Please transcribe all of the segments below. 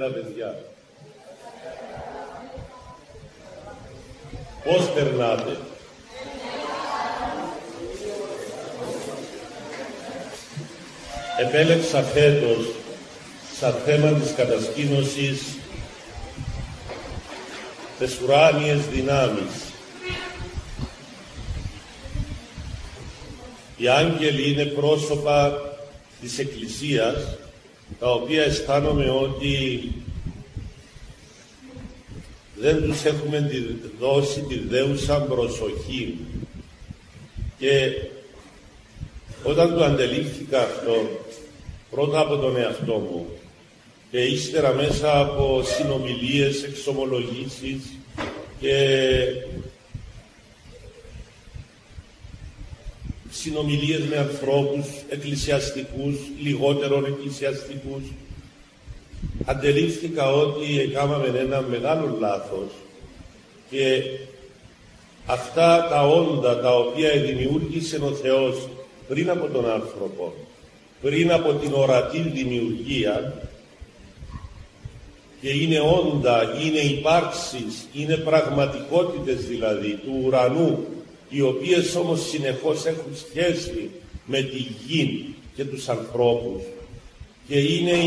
Παιδιά, πώς περνάτε? Επέλεξα φέτος σαν θέμα της κατασκήνωσης τις ουράνιες δυνάμεις. Οι άγγελοι είναι πρόσωπα της Εκκλησίας, τα οποία αισθάνομαι ότι δεν τους έχουμε δώσει τη δέουσα προσοχή. Και όταν το αντελήφθηκα αυτό, πρώτα από τον εαυτό μου και ύστερα μέσα από συνομιλίες, εξομολογήσεις και συνομιλίες με ανθρώπους εκκλησιαστικούς, λιγότερον εκκλησιαστικούς, αντελήφθηκα ότι έκαναμε ένα μεγάλο λάθος και αυτά τα όντα τα οποία δημιούργησε ο Θεός πριν από τον άνθρωπο, πριν από την ορατή δημιουργία, και είναι όντα, είναι υπάρξεις, είναι πραγματικότητες δηλαδή του ουρανού, οι οποίες όμως συνεχώς έχουν σχέση με τη γη και τους ανθρώπους και είναι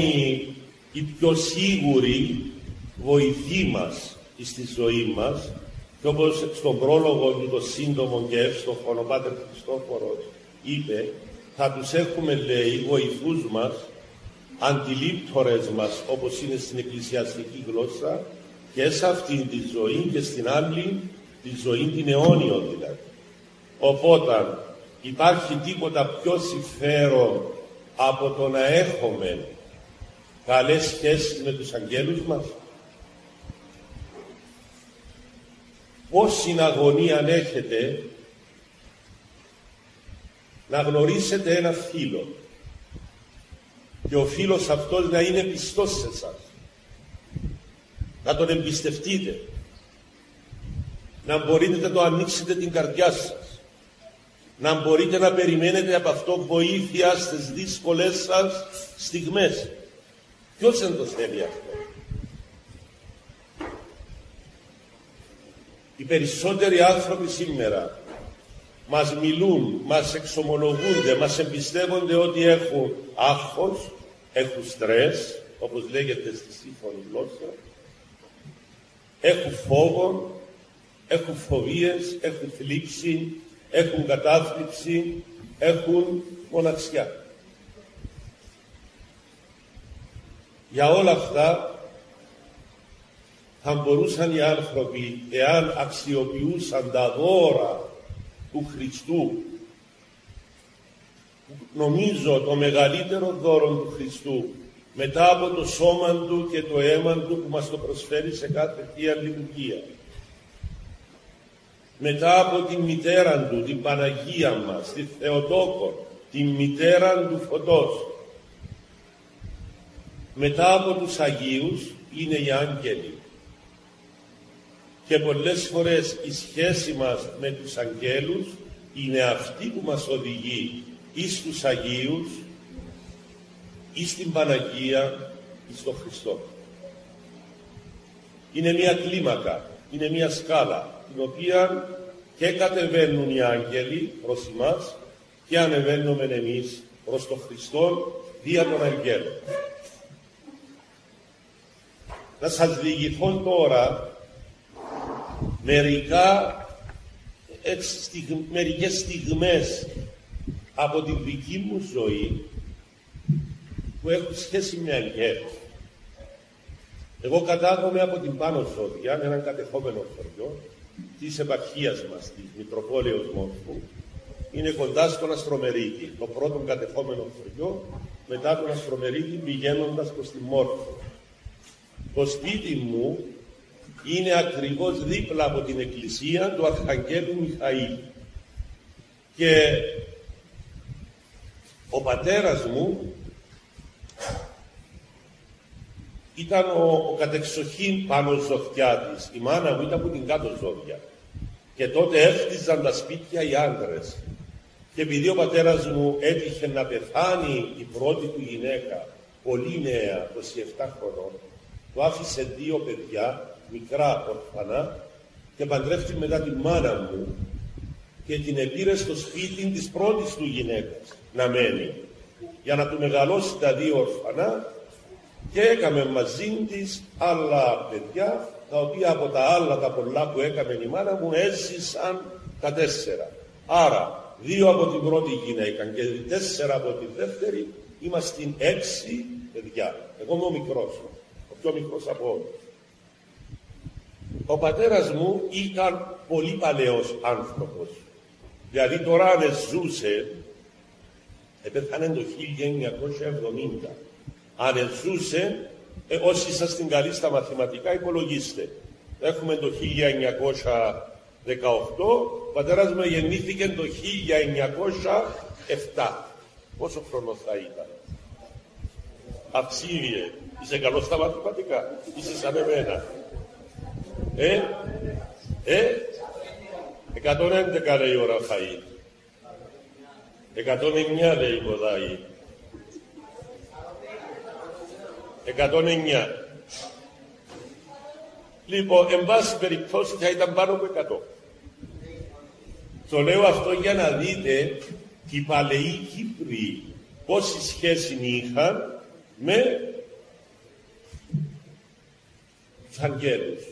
η πιο σίγουρη βοηθή μας στη ζωή μας, και όπως στον πρόλογο του το σύντομο και εύστοχο ο Πάτερ Χριστόφορος είπε, θα τους έχουμε, λέει, βοηθούς μας, αντιλήπτορες μας, όπως είναι στην εκκλησιαστική γλώσσα, και σε αυτήν τη ζωή και στην άλλη τη ζωή την αιώνιο δηλαδή. Οπότε υπάρχει τίποτα πιο συμφέρον από το να έχουμε καλές σχέσεις με τους αγγέλους μας? Πόση αγωνία αν έχετε να γνωρίσετε ένα φίλο και ο φίλος αυτός να είναι πιστός σε εσάς, να τον εμπιστευτείτε, να μπορείτε να το ανοίξετε την καρδιά σας, να μπορείτε να περιμένετε από αυτό βοήθεια στις δύσκολες σας στιγμές. Ποιος δεν το θέλει αυτό? Οι περισσότεροι άνθρωποι σήμερα μας μιλούν, μας εξομολογούνται, μας εμπιστεύονται ότι έχουν άγχος, έχουν στρες, όπως λέγεται στη σύμφωνη γλώσσα, έχουν φόβο, έχουν φοβίες, έχουν θλίψη, έχουν κατάθλιψη, έχουν μοναξιά. Για όλα αυτά θα μπορούσαν οι άνθρωποι, εάν αξιοποιούσαν τα δώρα του Χριστού, νομίζω το μεγαλύτερο δώρο του Χριστού, μετά από το σώμα Του και το αίμα Του που μας το προσφέρει σε κάθε Θεία Λειτουργία, μετά από την μητέρα Του, την Παναγία μας, τη Θεοτόκο, την μητέρα του φωτός, μετά από τους Αγίους είναι οι άγγελοι. Και πολλές φορές η σχέση μας με τους αγγέλους είναι αυτή που μας οδηγεί εις τους Αγίους, εις την Παναγία, εις τον Χριστό. Είναι μια κλίμακα, είναι μια σκάλα, την οποία και κατεβαίνουν οι άγγελοι προς εμάς και ανεβαίνουμε εμείς προς τον Χριστό δια των αγγέλων. Να σας διηγηθώ τώρα μερικές στιγμές από τη δική μου ζωή που έχουν σχέση με αγγέλους. Εγώ κατάγομαι από την Πάνω Ζώδια, έναν κατεχόμενο χωριό της επαρχίας μας, της Μητροπόλεως Μόρφου. Είναι κοντά στον Αστρομερίδη, το πρώτο κατεχόμενο χωριό μετά τον Αστρομερίδη πηγαίνοντας προς τη Μόρφου. Το σπίτι μου είναι ακριβώς δίπλα από την εκκλησία του Αρχαγγέλου Μιχαήλ. Και ο πατέρας μου ήταν ο κατεξοχήν πάνω ζωχτιάτης. Η μάνα μου ήταν από την κάτω ζώδια. Και τότε έφτιζαν τα σπίτια οι άντρες. Και επειδή ο πατέρας μου έτυχε να πεθάνει η πρώτη του γυναίκα, πολύ νέα, 27 χρονών, του άφησε 2 παιδιά, μικρά ορφανά, και παντρεύτηκε μετά τη μάνα μου και την επήρε στο σπίτι της πρώτης του γυναίκας να μένει, για να του μεγαλώσει τα 2 ορφανά, και έκαμε μαζί της άλλα παιδιά, τα οποία από τα άλλα τα πολλά που έκαμε η μάνα μου έζησαν τα 4. Άρα 2 από την πρώτη γυναίκα και 4 από τη δεύτερη, είμαστε 6 παιδιά. Εγώ είμαι ο μικρός, ο πιο μικρός από όλους. Ο πατέρας μου ήταν πολύ παλαιός άνθρωπος. Δηλαδή τώρα αν ζούσε, πέθανε το 1970. Αν ζούσε, όσοι είσαστε καλοί στα μαθηματικά, υπολογίστε. Έχουμε το 1918, ο πατέρας μου γεννήθηκε το 1907. Πόσο χρόνο θα ήταν? Αψίριε, είσαι καλός στα μαθηματικά, είσαι σαν εμένα. 111 λέει ο Ραφαήλ. 109 λέει ο Δάη. 109. Λοιπόν, εν πάση περιπτώσει θα ήταν πάνω από 100. Το λέω αυτό για να δείτε οι παλαιοί Κύπροι πόση σχέση είχαν με τους αγγέλους.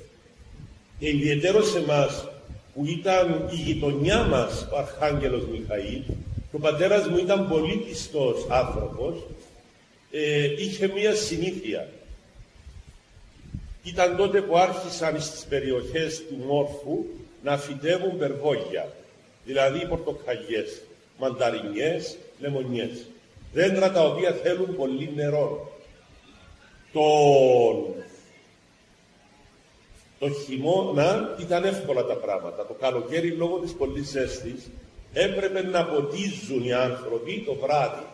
Και ιδιαιτέρως εμάς που ήταν η γειτονιά μας ο Αρχάγγελος Μιχαήλ, και ο πατέρας μου ήταν πολύ πιστός άνθρωπος, είχε μία συνήθεια. Ήταν τότε που άρχισαν στις περιοχές του Μόρφου να φυτεύουν περβόγια, δηλαδή πορτοκαλιές, μανταρινιές, λεμονιές. Δέντρα τα οποία θέλουν πολύ νερό. Το χειμώνα ήταν εύκολα τα πράγματα. Το καλοκαίρι λόγω της πολλής ζέστης έπρεπε να ποτίζουν οι άνθρωποι το βράδυ.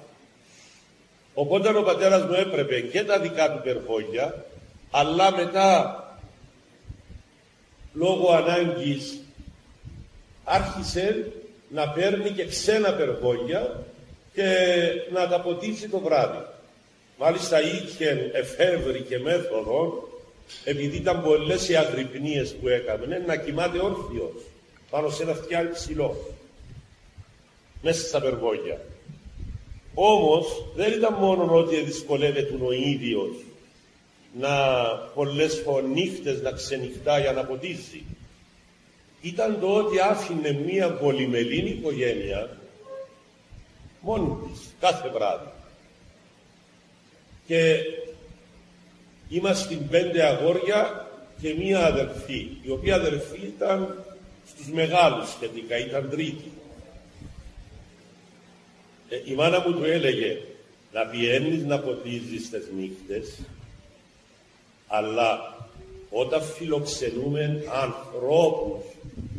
Οπότε ο πατέρας μου έπρεπε και τα δικά του περβόγια, αλλά μετά λόγω ανάγκης άρχισε να παίρνει και ξένα περβόγια και να τα ποτίζει το βράδυ. Μάλιστα είχε εφεύρει και μέθοδο, επειδή ήταν πολλές οι αγρυπνίες που έκαμε, να κοιμάται όρθιος πάνω σε ένα φτιάρι ψηλό μέσα στα περβόγια. Όμως δεν ήταν μόνο ότι δυσκολεύεται ο ίδιος να πολλές νύχτες να ξενυχτά για να ποτίζει. Ήταν το ότι άφηνε μία πολυμελή οικογένεια μόνη της κάθε βράδυ. Και είμαστε 5 αγόρια και μία αδερφή, η οποία αδερφή ήταν στους μεγάλους σχετικά, ήταν τρίτη. Η μάνα μου του έλεγε να πηγαίνεις να ποτίζεις τις νύχτες, αλλά όταν φιλοξενούμε ανθρώπους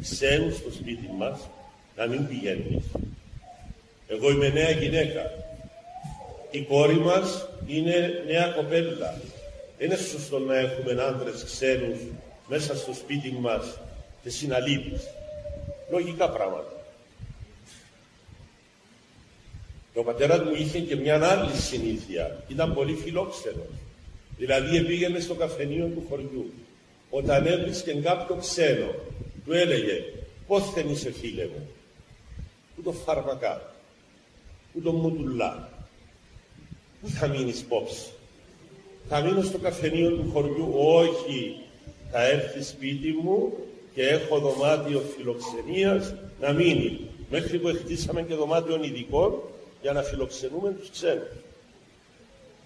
ξένους στο σπίτι μας, να μην πηγαίνεις. Εγώ είμαι νέα γυναίκα. Η κόρη μας είναι νέα κοπέλα. Δεν είναι σωστό να έχουμε άντρες ξένους μέσα στο σπίτι μας και συναλήπεις. Λογικά πράγματα. Και ο πατέρας μου είχε και μια άλλη συνήθεια. Ήταν πολύ φιλόξενος. Δηλαδή πήγαινε στο καφενείο του χωριού. Όταν έβρισκε κάποιο ξένο, του έλεγε «Πώς δεν είσαι φίλε μου?» «Πού το φαρμακά, πού το μουτουλά, πού θα μείνεις πόψη?» «Θα μείνω στο καφενείο του χωριού». «Όχι, θα έρθει σπίτι μου και έχω δωμάτιο φιλοξενίας να μείνει». Μέχρι που χτίσαμε και δωμάτιο ειδικών για να φιλοξενούμε τους ξένους.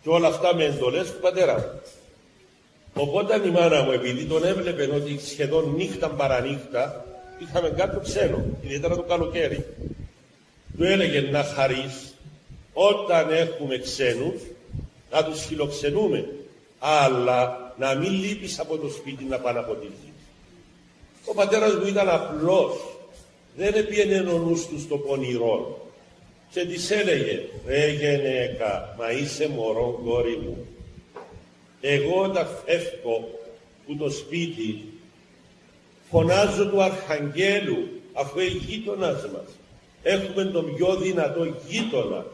Και όλα αυτά με εντολές του πατέρα μου. Οπότε η μάνα μου, επειδή τον έβλεπε ότι σχεδόν νύχτα παρανύχτα είχαμε κάποιο ξένο, ιδιαίτερα το καλοκαίρι, του έλεγε να χαρείς όταν έχουμε ξένους να τους φιλοξενούμε, αλλά να μην λείπεις από το σπίτι να πάνε να ποτίζεις. Ο πατέρας μου ήταν απλός, δεν έπιαινε ο νους του στο πονηρό. Και της έλεγε «Ρε γενέκα, μα είσαι μωρό κόρη μου. Εγώ όταν φεύγω που το σπίτι φωνάζω του Αρχαγγέλου, αφού είναι γείτονας μας. Έχουμε τον πιο δυνατό γείτονα,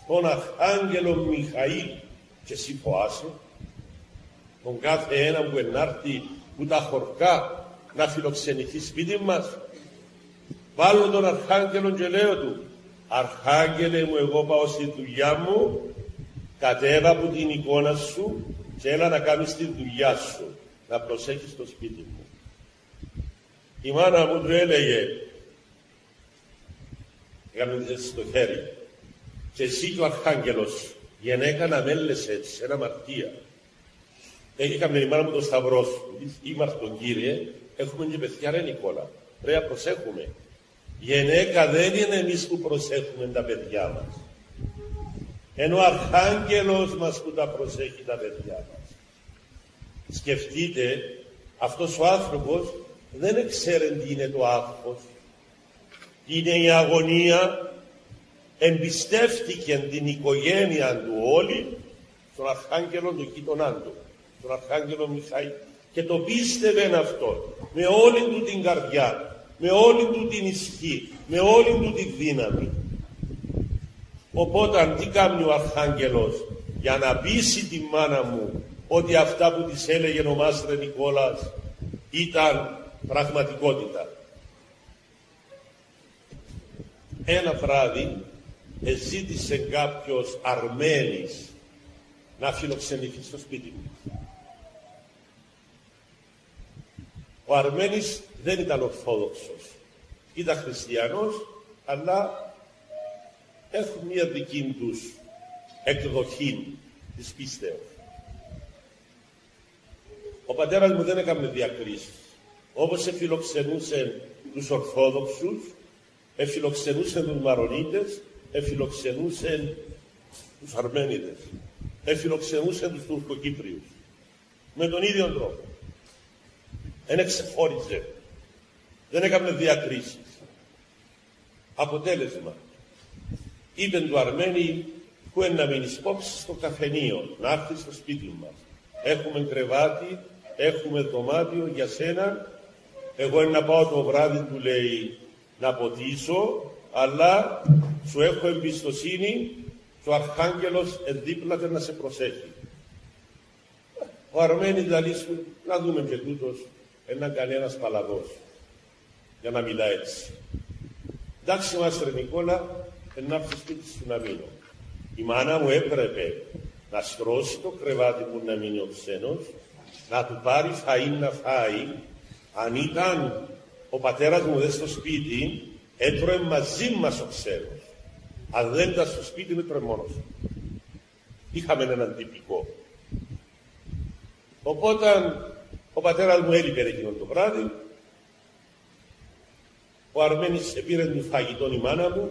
τον Αρχάγγελο Μιχαήλ, και εσύ φοάσαι». τον κάθε ένα που ενάρθει που τα χορκά να φιλοξενηθεί σπίτι μας. Βάλω τον Αρχάγγελον και λέω του, Αρχάγγελε μου, εγώ πάω στη δουλειά μου, κατέβα από την εικόνα σου και έλα να κάνεις τη δουλειά σου, να προσέχεις το σπίτι μου. Η μάνα μου του έλεγε, έκαμε στο χέρι, και εσύ και ο Αρχάγγελος, γενέκα να μέλεσαι έτσι, ένα αμαρτία. Έκαμε η μάνα μου το σταυρό σου, είμαστε τον Κύριε, έχουμε και παιδιά ρε Νικόλα, πρέπει να προσέχουμε. Γενέκα δεν είναι εμείς που προσέχουμε τα παιδιά μας. Ενώ ο Αρχάγγελος μας που τα προσέχει τα παιδιά μας. Σκεφτείτε, αυτός ο άνθρωπος δεν ξέρει τι είναι το άγχος, τι είναι η αγωνία, εμπιστεύτηκε την οικογένεια του όλη στον Αρχάγγελο του γείτονά του, τον Αρχάγγελο Μιχαήλ, και το πίστευε αυτό με όλη του την καρδιά, με όλη του την ισχύ, με όλη του τη δύναμη. Οπότε τι κάνει ο Αρχάγγελος για να πείσει τη μάνα μου ότι αυτά που της έλεγε ο Μάστρε Νικόλας ήταν πραγματικότητα. Ένα βράδυ ζήτησε κάποιος Αρμένης να φιλοξενηθεί στο σπίτι μου. Ο Αρμένης δεν ήταν Ορθόδοξος, ήταν χριστιανός, αλλά έχουν μια δική τους εκδοχή της πίστεως. Ο πατέρας μου δεν έκανε διακρίσεις. Όπως εφιλοξενούσε τους Ορθόδοξους, εφιλοξενούσε τους Μαρονίτες, εφιλοξενούσε τους Αρμένιδες, εφιλοξενούσε τους Τουρκοκύπριους. Με τον ίδιο τρόπο. Δεν εξεχώριζε. Δεν έκανε διακρίσεις. Αποτέλεσμα. Είπε του Αρμένη, που είναι να μείνεις υπόψη στο καφενείο, να έρθει στο σπίτι μας. Έχουμε κρεβάτι, έχουμε δωμάτιο για σένα. Εγώ είναι να πάω το βράδυ, του λέει, να ποτίσω, αλλά σου έχω εμπιστοσύνη και ο Αρχάγγελος εντύπλαται να σε προσέχει. Ο Αρμένης δηλαδή σου, να δούμε και τούτος, ένα κανένας παλαβός, για να μιλά έτσι. Εντάξει, Μάστρε Νικόλα, να έρθει σπίτι σου να μείνω. Η μάνα μου έπρεπε να στρώσει το κρεβάτι μου να μείνει ο ξένος, να του πάρει φαΐ να φάει. Αν ήταν ο πατέρας μου δεν στο σπίτι, έτρωε μαζί μας ο ξένος. Αν δεν ήταν στο σπίτι, έτρωε μόνος. Είχαμε έναν τυπικό. Οπότε ο πατέρας μου έλειπε εκείνο το βράδυ. Ο Αρμένης πήρε του φαγητόν η μάνα μου,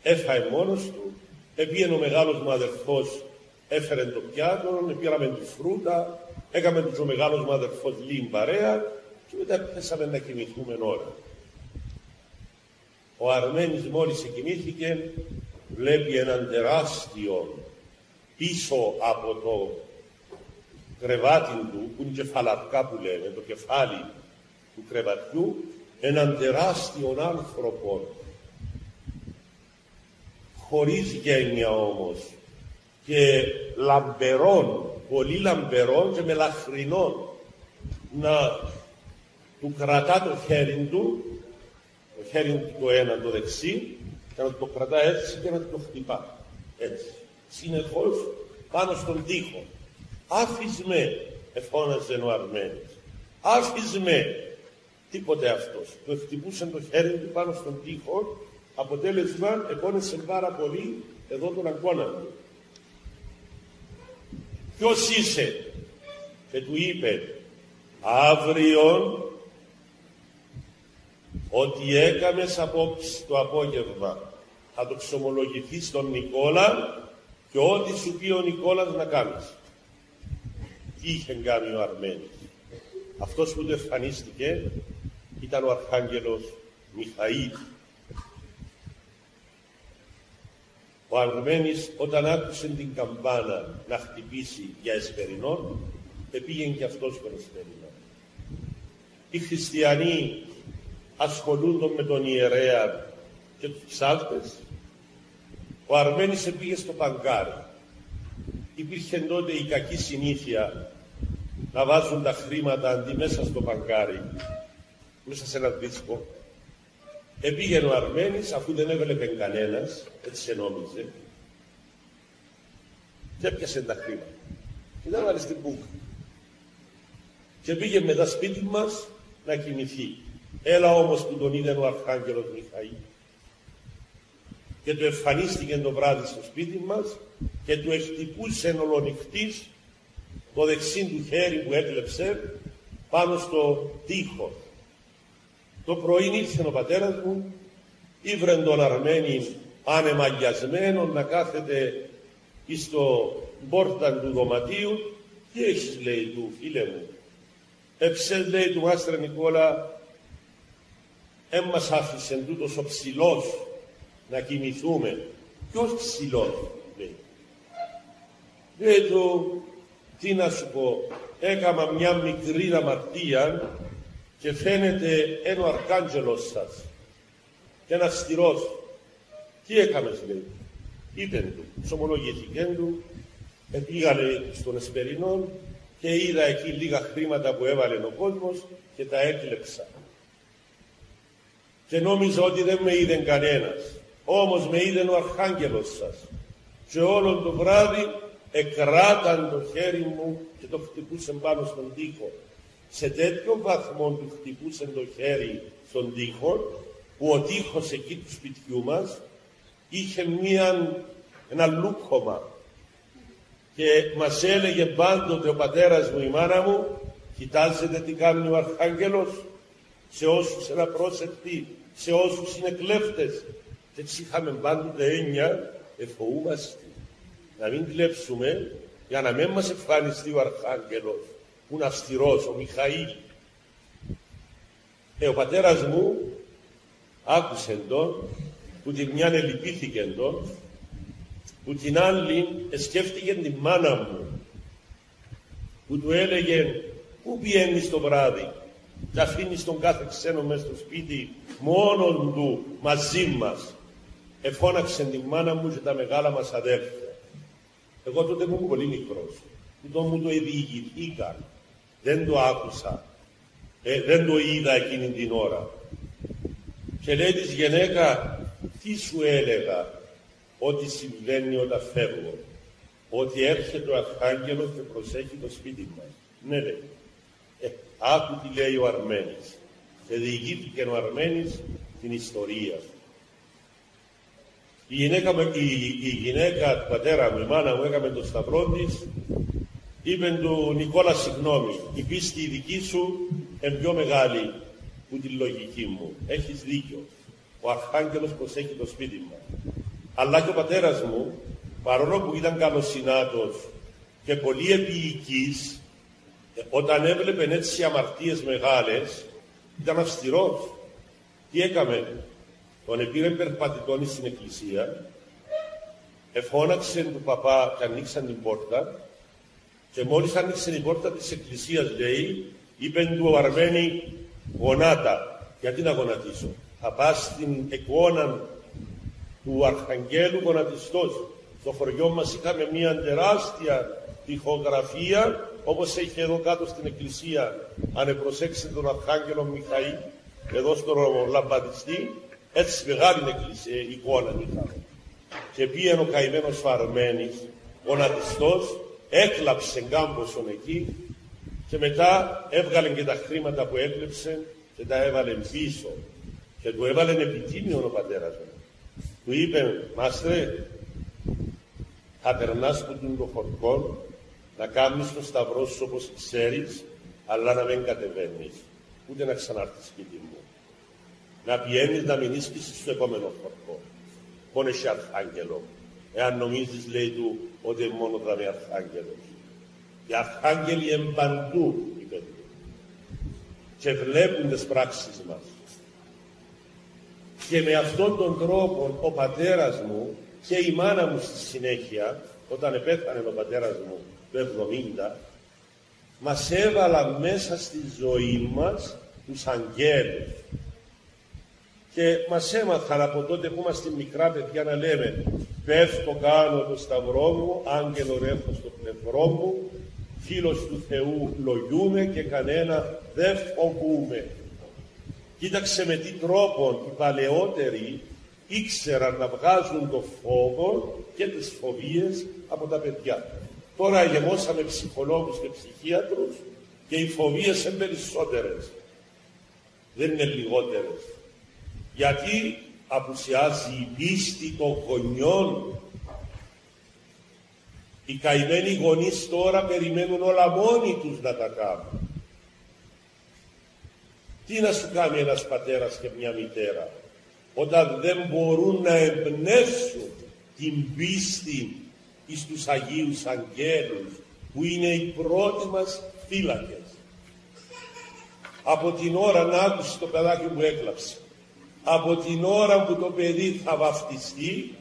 έφαε μόνος του, επήγαινε ο μεγάλος μου αδερφός, έφερε το πιάτο, πήραμε τη φρούτα, έκαμε τους ο μεγάλος μου αδερφός λίγη παρέα και μετά πέσαμε να κοιμηθούμε ώρα. Ο Αρμένης μόλις εκοιμήθηκε, βλέπει έναν τεράστιο πίσω από το κρεβάτι του, που είναι κεφαλαρκά που λέμε, το κεφάλι του κρεβατιού, έναν τεράστιο άνθρωπο, χωρίς γένεια όμως, και λαμπερών, πολύ λαμπερών και μελαχρινών, να του κρατά το χέρι του, το χέρι του το ένα, το δεξί, και να το κρατά έτσι και να το χτυπά. Έτσι. Συνεχώς πάνω στον τοίχο. Άφης με, εφώναζε ο Αρμένης. Άφης με. Τίποτε αυτός. Το χτυπούσε το χέρι του πάνω στον τοίχο, αποτέλεσμα επώνεσε πάρα πολύ εδώ τον αγκώνα του. Ποιος είσαι? Και του είπε, αύριο ό,τι έκαμες απόψε το απόγευμα θα το ξομολογηθείς στον Νικόλα και ό,τι σου πει ο Νικόλας να κάνεις. Τι είχε κάνει ο Αρμένης? Αυτός που του εμφανίστηκε ήταν ο Αρχάγγελος Μιχαήλ. Ο Αρμένης όταν άκουσε την καμπάνα να χτυπήσει για εσπερινό, πήγαινε και αυτός με εσπερινό. Οι χριστιανοί ασχολούνται με τον ιερέα και τους ψάλτες. Ο Αρμένης πήγε στο παγκάρι. Υπήρχε τότε η κακή συνήθεια να βάζουν τα χρήματα αντί μέσα στο παγκάρι, μέσα σε ένα δίσκο. Επήγαινε ο Αρμένης, αφού δεν έβλεπε κανένας, έτσι νόμιζε, και έπιασε τα χρήματα. Και τα βάλε στην μπούκα. Και πήγε μετά σπίτι μας να κοιμηθεί. Έλα όμως που τον είδε ο Αρχάγγελος Μιχαήλ. Και του εμφανίστηκε το βράδυ στο σπίτι μας και του εκτυπούσε ολονυχτής το δεξί του χέρι που έκλεψε πάνω στο τοίχο. Το πρωί ήρθε ο πατέρας μου, ήβρεν τον Αρμένη ανεμαγιασμένο να κάθεται στο πόρτα του δωματίου και έχεις, λέει του, φίλε μου, εψέλ, λέει του Μάστρα Νικόλα, μας άφησε τούτος ο ψηλός να κοιμηθούμε. Ποιος ψηλός, λέει. Λέει του, τι να σου πω, έκαμα μια μικρή αμαρτία και φαίνεται ένα αρχάγγελος σας και ένας στυρός. Τι έκαμες, λέει. Είπεν του, ξομολογήθηκε του, πήγανε στον Εσπερινό και είδα εκεί λίγα χρήματα που έβαλε ο κόσμος και τα έκλεψα. Και νόμιζα ότι δεν με είδε κανένας. Όμως με είδε ο Αρχάγγελος σας. Και όλο το βράδυ εκράταν το χέρι μου και το χτυπούσε πάνω στον τοίχο. Σε τέτοιο βαθμό του χτυπούσε το χέρι στον τοίχο, που ο τοίχος εκεί του σπιτιού μας είχε ένα λούκωμα. Και μας έλεγε πάντοτε ο πατέρας μου, η μάνα μου, κοιτάζετε τι κάνει ο Αρχάγγελος σε όσους είναι απρόσεκτοι, σε όσους είναι κλέφτες. Και έτσι είχαμε πάντοτε έννοια, εφοούμαστε να μην κλέψουμε, για να μην μας εμφανιστεί ο Αρχάγγελος που είναι αυστηρός, ο Μιχαήλ. Ο πατέρας μου άκουσε τον, που την μια ελυπήθηκε τον, που την άλλη σκέφτηκε τη μάνα μου, που του έλεγε πού πηγαίνεις το βράδυ και αφήνεις τον κάθε ξένο μέσα στο σπίτι μόνον του μαζί μας. Εφώναξε τη μάνα μου και τα μεγάλα μας αδέρφια. Εγώ τότε ήμουν πολύ μικρός, τότε μου το διηγηθήκα, δεν το άκουσα, δεν το είδα εκείνη την ώρα. Και λέει της γυναίκα, τι σου έλεγα ότι συμβαίνει όταν φεύγω, ότι έρχεται ο Αρχάγγελος και προσέχει το σπίτι μας. Ναι, λέει. Άκου τι λέει ο Αρμένης. Και διηγήθηκε ο Αρμένης την ιστορία. Η γυναίκα του πατέρα μου, η μάνα μου, έκαμε το σταυρό της, είπε του Νικόλα, συγγνώμη, η πίστη η δική σου είναι πιο μεγάλη που τη λογική μου. Έχεις δίκιο. Ο Αρχάγγελος προσέχει το σπίτι μας. Αλλά και ο πατέρας μου, παρόλο που ήταν καλοσυνάτος και πολύ επίοικης, όταν έβλεπε έτσι αμαρτίες μεγάλες, ήταν αυστηρός. Τι έκαμε? Τον επήρε περπατητών στην εκκλησία, εφώναξε του παπά και ανοίξαν την πόρτα, και μόλις άνοιξε την πόρτα της εκκλησίας, λέει, είπε του Αρμένη, γονάτα. Γιατί να γονατίσω? Θα πας στην εικόνα του Αρχαγγέλου γονατιστός. Στο χωριό μας είχαμε μια τεράστια τοιχογραφία, όπως έχει εδώ κάτω στην εκκλησία, αν προσέξετε τον Αρχάγγελο Μιχαήλ, εδώ στον λαμπαδιστή, έτσι μεγάλη εικόνα είχαμε. Και πήγαινε ο καημένος Αρμένης, γονατιστός, έκλαψε κάμποσον εκεί και μετά έβγαλε και τα χρήματα που έκλεψε και τα έβαλε πίσω. Και του έβαλε επιτίμιο ο πατέρας μου. Του είπε, Μάστρε, θα περνάς που τον το χορκό, να κάνεις το σταυρό σου όπως ξέρεις, αλλά να μην κατεβαίνεις, ούτε να ξανάρθεις σπίτι μου. Να πηγαίνεις να μην ίσχυσεις στο επόμενο χορκό. Μόνο έχει Αρχάγγελο. Εάν νομίζεις, λέει του, ότι μόνο θα είναι Αρχάγγελος. Οι Αρχάγγελοι εμπαντού, είπε του, και βλέπουν τις πράξεις μας. Και με αυτόν τον τρόπο ο πατέρας μου και η μάνα μου στη συνέχεια, όταν επέθανε ο πατέρας μου το 70, μας έβαλα μέσα στη ζωή μας τους αγγέλους. Και μας έμαθαν από τότε που είμαστε μικρά παιδιά να λέμε, πέφτω κάνω το σταυρό μου, άγγελον έχω στο πλευρό μου, φίλος του Θεού λογιούμε και κανένα δεν φοβούμε. Κοίταξε με τι τρόπο οι παλαιότεροι ήξεραν να βγάζουν το φόβο και τις φοβίες από τα παιδιά. Τώρα γεμώσαμε ψυχολόγους και ψυχίατρους και οι φοβίες είναι περισσότερες. Δεν είναι λιγότερες. Γιατί απουσιάζει η πίστη των γονιών. Οι καημένοι γονείς τώρα περιμένουν όλα μόνοι τους να τα κάνουν. Τι να σου κάνει ένας πατέρας και μια μητέρα όταν δεν μπορούν να εμπνεύσουν την πίστη εις τους Αγίους Αγγέλους που είναι οι πρώτοι μας φύλακες. Από την ώρα να άκουσει το παιδάκι που έκλαψε, από την ώρα που το παιδί θα βαφτιστεί,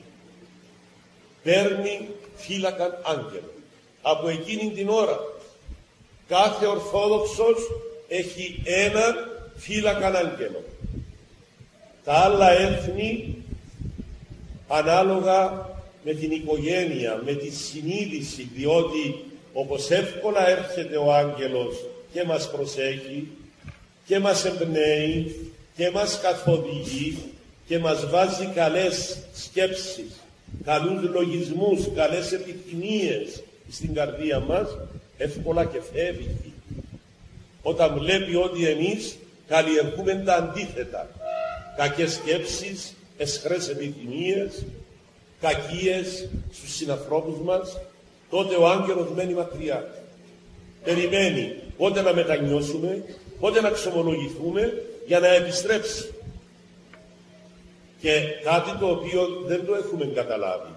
παίρνει φύλακαν άγγελο. Από εκείνη την ώρα κάθε Ορθόδοξος έχει έναν φύλακαν άγγελο. Τα άλλα έθνη ανάλογα με την οικογένεια, με τη συνείδηση, διότι όπως εύκολα έρχεται ο άγγελος και μας προσέχει και μας εμπνέει και μας καθοδηγεί και μας βάζει καλές σκέψεις, καλούς λογισμούς, καλές επιθυμίες στην καρδία μας, εύκολα και φεύγει όταν βλέπει ότι εμείς καλλιεργούμε τα αντίθετα, κακές σκέψεις, αισχρές επιθυμίες, κακίες στους συνανθρώπους μας. Τότε ο άγγελος μένει μακριά, περιμένει πότε να μετανιώσουμε, πότε να ξομολογηθούμε για να επιστρέψει. Και κάτι το οποίο δεν το έχουμε καταλάβει,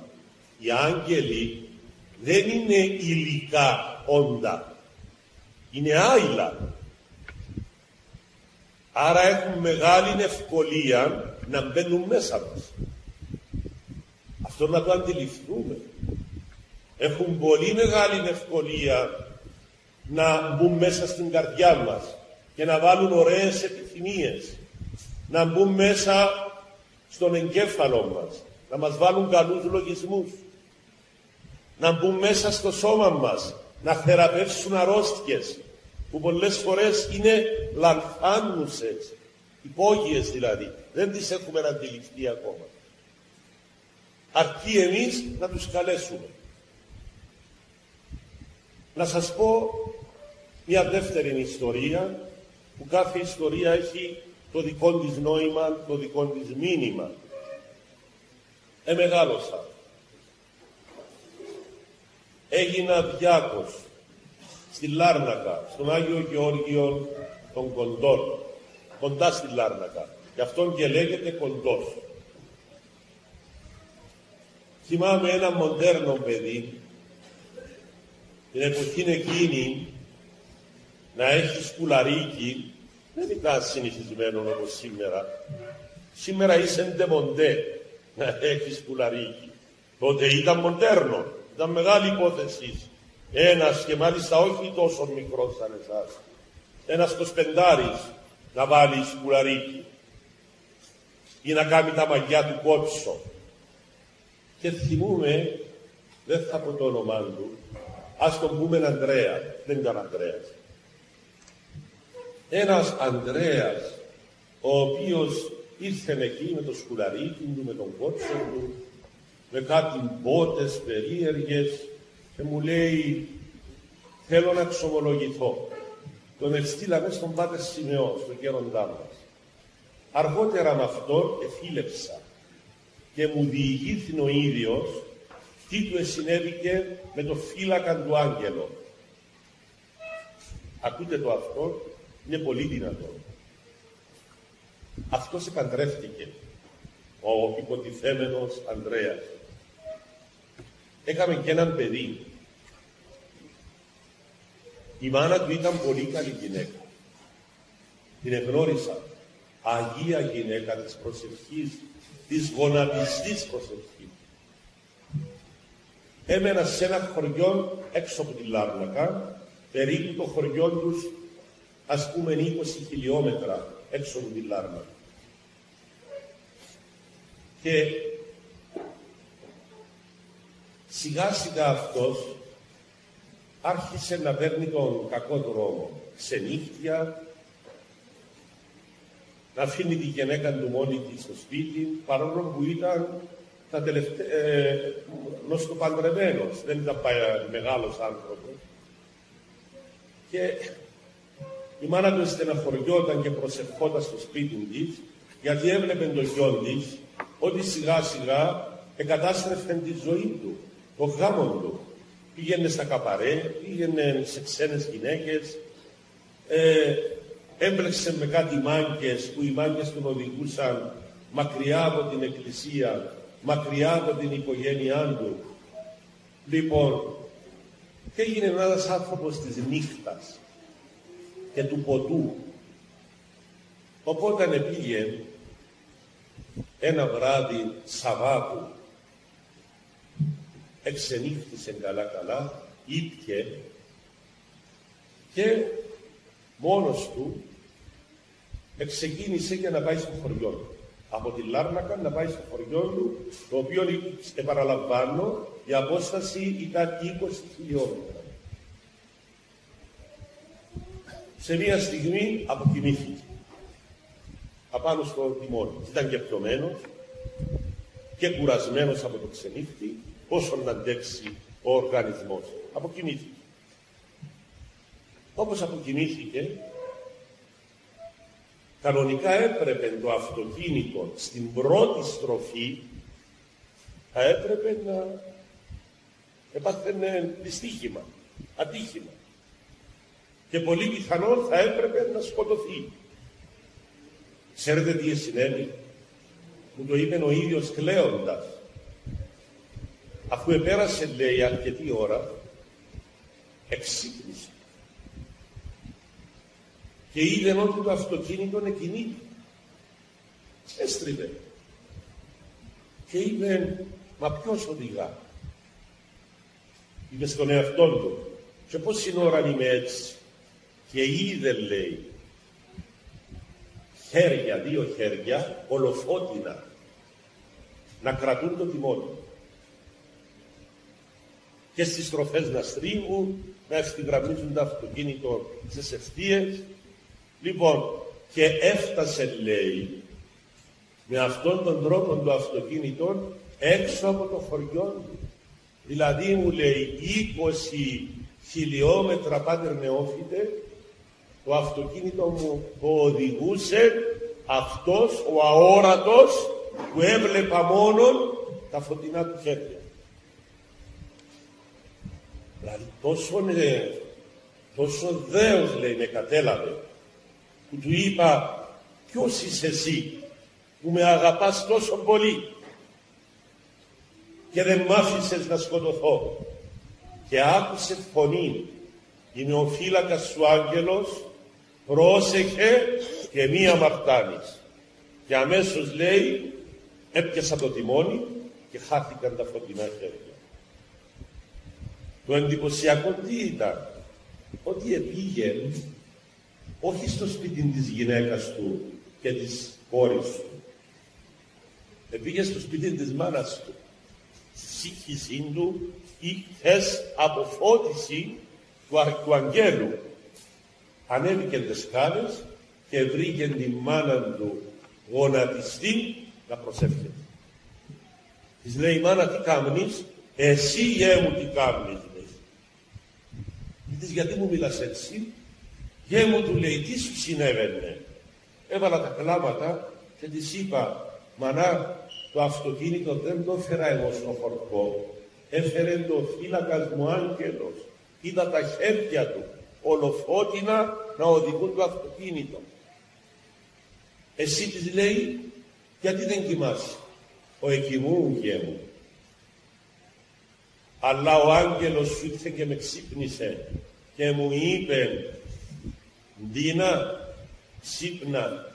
οι άγγελοι δεν είναι υλικά όντα, είναι άειλα. Άρα έχουν μεγάλη ευκολία να μπαίνουν μέσα μας. Αυτό να το αντιληφθούμε. Έχουν πολύ μεγάλη ευκολία να μπουν μέσα στην καρδιά μας και να βάλουν ωραίες επιθυμίες, να μπουν μέσα στον εγκέφαλο μας, να μας βάλουν καλούς λογισμούς, να μπουν μέσα στο σώμα μας, να θεραπεύσουν αρρώστιες που πολλές φορές είναι λανθάνουσες, υπόγειες δηλαδή, δεν τις έχουμε αντιληφθεί ακόμα. Αρκεί εμείς να τους καλέσουμε. Να σας πω μια δεύτερη ιστορία, που κάθε ιστορία έχει το δικό της νόημα, το δικό της μήνυμα. Μεγάλωσα. Έγινα διάκος στη Λάρνακα, στον Άγιο Γεώργιο των Κοντών, κοντά στη Λάρνακα. Γι' αυτόν και λέγεται Κοντός. Θυμάμαι ένα μοντέρνο παιδί, την εποχή εκείνη, να έχει σκουλαρίκι, δεν ήταν συνηθισμένο όπως σήμερα. Σήμερα είσαι ντεμοντέ να έχει σκουλαρίκι. Τότε ήταν μοντέρνο, ήταν μεγάλη υπόθεση. Ένας και μάλιστα όχι τόσο μικρός σαν εσάς. Ένας 25 να βάλει σκουλαρίκι ή να κάνει τα μαγιά του κόψω. Και θυμούμε, δεν θα πω το όνομά του, ας τον πούμε Ανδρέα, δεν ήταν Ανδρέας. Ένας Ανδρέας, ο οποίος ήρθε εκεί με το σκουλαρίκι του, με τον κότσο του, με κάτι μπότες περίεργες και μου λέει, θέλω να ξομολογηθώ. Τον ευστήλαμε στον Πάτερ Σιμεών, στον γέροντά μας. Αργότερα με αυτόν εφήλεψα και μου διηγήθη ο ίδιος τι του εσυνέβηκε με το φύλακα του άγγελο. Ακούτε το αυτό, είναι πολύ δυνατό. Αυτός επαντρεύτηκε, ο υποτιθέμενος Ανδρέας. Έκαμε και έναν παιδί. Η μάνα του ήταν πολύ καλή γυναίκα. Την εγνώρισα. Αγία γυναίκα της προσευχής, της γονατιστής προσευχής. Έμενα σε ένα χωριό έξω από τη Λάρνακα, περίπου το χωριό τους, ας πούμε 20 χιλιόμετρα έξω από τη Λάρνακα. Και σιγά σιγά αυτός άρχισε να παίρνει τον κακό δρόμο. Ξενύχτια, να αφήνει τη γυναίκα του μόνη της στο σπίτι, παρόλο που ήταν νοσκοπαντρεμένος, δεν ήταν μεγάλος άνθρωπος. Και η μάνα του στεναχωριόταν και προσευχόταν στο σπίτι της, γιατί έβλεπε το γιο της ότι σιγά σιγά εκατάστρεφε τη ζωή του, το γάμο του. Πήγαινε στα καπαρέ, πήγαινε σε ξένες γυναίκες, έμπλεξε με κάτι μάγκες που οι μάγκες τον οδηγούσαν μακριά από την εκκλησία, μακριά από την οικογένειά του. Λοιπόν, και έγινε ένας άνθρωπος της νύχτας και του ποτού. Οπότε πήγε ένα βράδυ Σαββάτου, εξενύχτησε καλά, ήπιε και μόνος του ξεκίνησε για να πάει στο χωριό του. Από τη Λάρνακα να πάει στο χωριό του, το οποίο, επαναλαμβάνω, η απόσταση ήταν 20 χιλιόμετρα. Σε μία στιγμή αποκοιμήθηκε απάνω στο τιμόνι. Ήταν και πτωμένος και κουρασμένος από το ξενύχτη, όσο να αντέξει ο οργανισμός. Αποκοιμήθηκε. Όπως αποκοιμήθηκε, κανονικά έπρεπε το αυτοκίνητο στην πρώτη στροφή, θα έπρεπε να έπαθαινε δυστύχημα, ατύχημα. Και πολύ πιθανόν θα έπρεπε να σκοτωθεί. Ξέρετε τι συνέβη? Μου το είπε ο ίδιος κλαίοντας. Αφού επέρασε, λέει, αρκετή ώρα, εξύπνησε. Και είδε ότι το αυτοκίνητο εκινείται. Έστριβε. Και είπε, μα ποιος οδηγά? Είπε στον εαυτό του, και πόση ώρα είμαι έτσι? Και είδε, λέει, χέρια, 2 χέρια, ολοφώτινα, να κρατούν το τιμόνι. Και στις στροφές να στρίβουν, να ευθυγραμμίζουν το αυτοκίνητο στις ευθείες. Λοιπόν, και έφτασε, λέει, με αυτόν τον τρόπο το αυτοκίνητο έξω από το χωριό. Δηλαδή, μου λέει, 20 χιλιόμετρα, πάτερ νεόφιτε, το αυτοκίνητο μου το οδηγούσε αυτός ο αόρατος που έβλεπα μόνον τα φωτεινά του χέρια. Δηλαδή τόσο δέος, λέει, με κατέλαβε, που του είπα, ποιος είσαι εσύ που με αγαπάς τόσο πολύ και δεν μ' άφησες να σκοτωθώ? Και άκουσε φωνή, είμαι ο φύλακας σου άγγελος, πρόσεχε και μη αμαρτάνεις. Και αμέσως, λέει, έπιασα το τιμόνι και χάθηκαν τα φωτεινά χέρια. Το εντυπωσιακό τι ήταν? Ότι επήγε όχι στο σπίτι της γυναίκας του και της κόρης του. Επήγε στο σπίτι της μάνας του. Στη σύγχυσή του ή θες αποφώτιση του αγγέλου. Ανέβηκε τις σκάλες και βρήκε τη μάνα του γονατιστή να προσεύχεται. Της λέει, μάνα, τι κάμνεις? Εσύ, γέ μου, τι κάμνεις? Της, γιατί μου μιλάς έτσι? Γέ μου, του λέει, τι σου συνέβαινε? Έβαλα τα κλάματα και της είπα, μανά, το αυτοκίνητο δεν το έφερα εγώ στο χορκό. Έφερε το φύλακας μου άγγελος. Είδα τα χέρια του ολοφώτινα να οδηγούν το αυτοκίνητο. Εσύ, της λέει, γιατί δεν κοιμάσαι? Ο εκοιμούν, γέ μου. Αλλά ο άγγελος σου ήρθε και με ξύπνησε και μου είπε, Ντίνα, ξύπνα,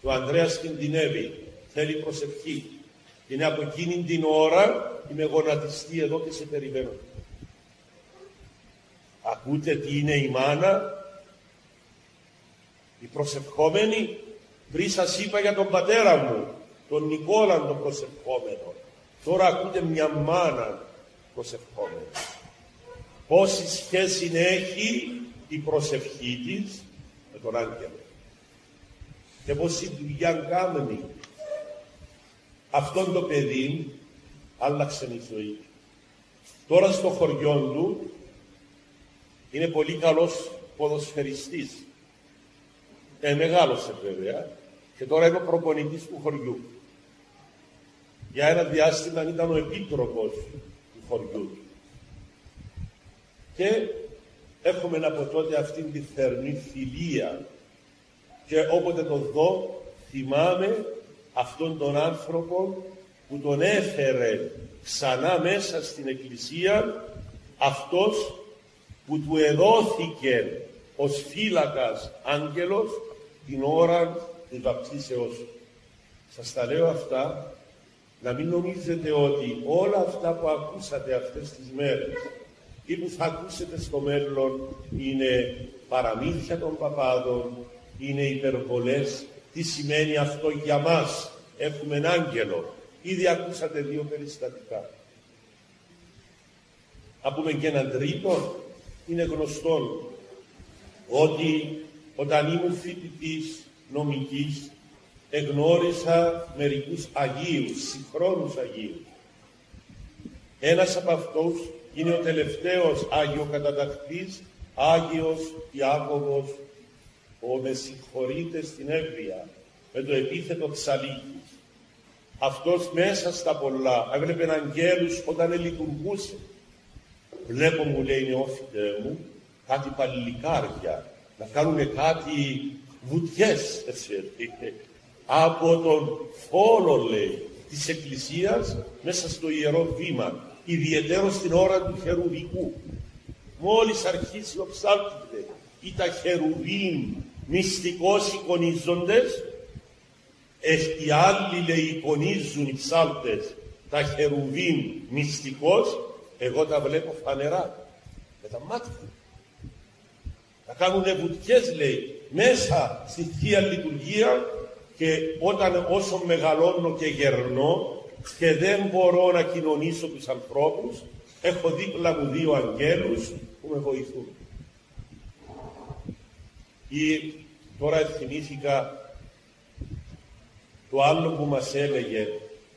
το Ανδρέας κινδυνεύει, θέλει προσευχή. Είναι από εκείνη την ώρα είμαι γονατιστή εδώ και σε περιμένω. Ακούτε τι είναι η μάνα? Η προσευχόμενη. Πριν σας είπα για τον πατέρα μου, τον Νικόλα τον προσευχόμενο. Τώρα ακούτε μια μάνα προσευχόμενη. πόση σχέση έχει η προσευχή της με τον άγγελο και πόση δουλειά κάνει. Αυτόν το παιδί άλλαξε η ζωή. Τώρα στο χωριό του είναι πολύ καλός ποδοσφαιριστής. Μεγάλωσε βέβαια και τώρα είναι ο προπονητής του χωριού. Για ένα διάστημα ήταν ο επίτροπος του χωριού. Και έχουμε από τότε αυτήν τη θερμή φιλία και όποτε τον δω θυμάμαι αυτόν τον άνθρωπο που τον έφερε ξανά μέσα στην Εκκλησία, αυτός που του εδόθηκε ως φύλακας άγγελος την ώρα της βαπτίσεώς του. Σας τα λέω αυτά, να μην νομίζετε ότι όλα αυτά που ακούσατε αυτές τις μέρες ή που θα ακούσετε στο μέλλον είναι παραμύθια των παπάδων, είναι υπερβολές. Τι σημαίνει αυτό για μας? Έχουμε έναν άγγελο. Ήδη ακούσατε 2 περιστατικά. Να πούμε και έναν τρίτο. Είναι γνωστό ότι όταν ήμουν φοιτητής νομικής εγνώρισα μερικούς Αγίους, συγχρόνους Αγίους. Ένας από αυτούς είναι ο τελευταίος Αγιοκαταταχτής, Άγιος Ιάκωβος, ο με συγχωρείτε στην Εύβοια, με το επίθετο Τσαλίκης. Αυτός μέσα στα πολλά έβλεπε αγγέλους όταν λειτουργούσε. Βλέπω, μου λέει, νεόφιτε μου, κάτι παλικάρια, να κάνουν κάτι βουτιές, από τον φόλο, λέει, της Εκκλησίας μέσα στο Ιερό Βήμα, ιδιαιτέρως στην ώρα του Χερουβικού. Μόλις αρχίσει ο ψάλτης, ή τα Χερουβίμ μυστικώς εικονίζοντες, οι άλλοι, λέει, εικονίζουν οι ψάλτες τα Χερουβίμ μυστικώς, εγώ τα βλέπω φανερά με τα μάτια. Θα κάνουν βουτιές, λέει, μέσα στη Θεία Λειτουργία, και όταν όσο μεγαλώνω και γερνώ και δεν μπορώ να κοινωνήσω τους ανθρώπους, έχω δίπλα μου 2 αγγέλους που με βοηθούν. Ή τώρα θυμήθηκα το άλλο που μας έλεγε,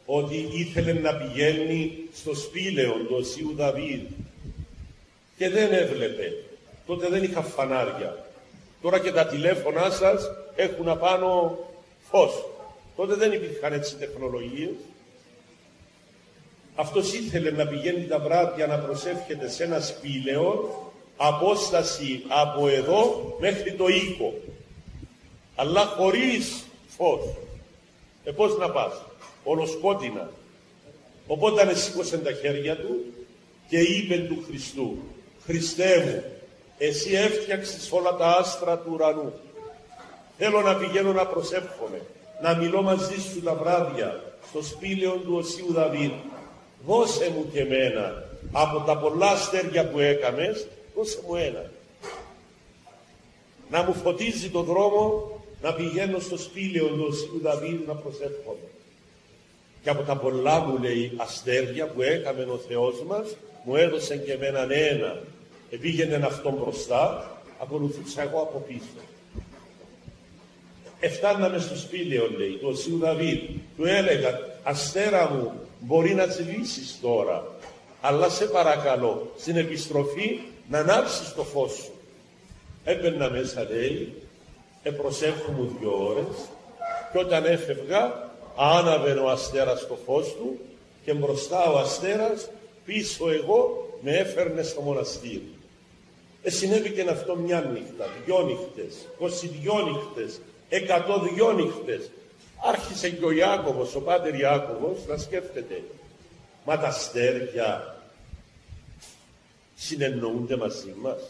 ότι ήθελε να πηγαίνει στο σπήλαιο του Οσίου Δαβίδ και δεν έβλεπε. Τότε δεν είχα φανάρια. Τώρα και τα τηλέφωνά σας έχουν απάνω φως. Τότε δεν υπήρχαν έτσι τεχνολογίες. Αυτός ήθελε να πηγαίνει τα βράδια να προσεύχεται σε ένα σπήλαιο, απόσταση από εδώ μέχρι το οίκο, αλλά χωρίς φως. Πώς να πας? Ολοσκότεινα. Οπότε σήκωσε τα χέρια του και είπε του Χριστού, Χριστέ μου, εσύ έφτιαξες όλα τα άστρα του ουρανού. Θέλω να πηγαίνω να προσεύχομαι, να μιλώ μαζί σου τα βράδια στο σπήλαιο του Οσίου Δαβίδ. Δώσε μου και εμένα από τα πολλά αστέρια που έκαμες, δώσε μου ένα. Να μου φωτίζει το δρόμο να πηγαίνω στο σπήλαιο του Οσίου Δαβίδ να προσεύχομαι. Και από τα πολλά, μου λέει, αστέρια που έκαμε ο Θεός μας, μου έδωσε και εμένα ένα. Επήγαινε αυτόν μπροστά, ακολουθούσα εγώ από πίσω. Εφτάναμε στο σπήλαιο, λέει, του Οσίου Δαβίδ. Του έλεγα, αστέρα μου, μπορεί να τσιλήσεις τώρα, αλλά σε παρακαλώ, στην επιστροφή να ανάψεις το φως σου. Έμπαινα μέσα, λέει, προσεύχομαι 2 ώρες και όταν έφευγα, άναβε ο αστέρας το φως του και μπροστά ο αστέρας, πίσω εγώ με έφερνε στο μοναστήρι. Συνέβη και αυτό μια νύχτα, 2 νύχτες, 22 νύχτες, 102 νύχτες. Άρχισε και ο Ιάκωβος, ο πάτερ Ιάκωβος, να σκέφτεται. Μα τα αστέρια συνεννοούνται μαζί μας.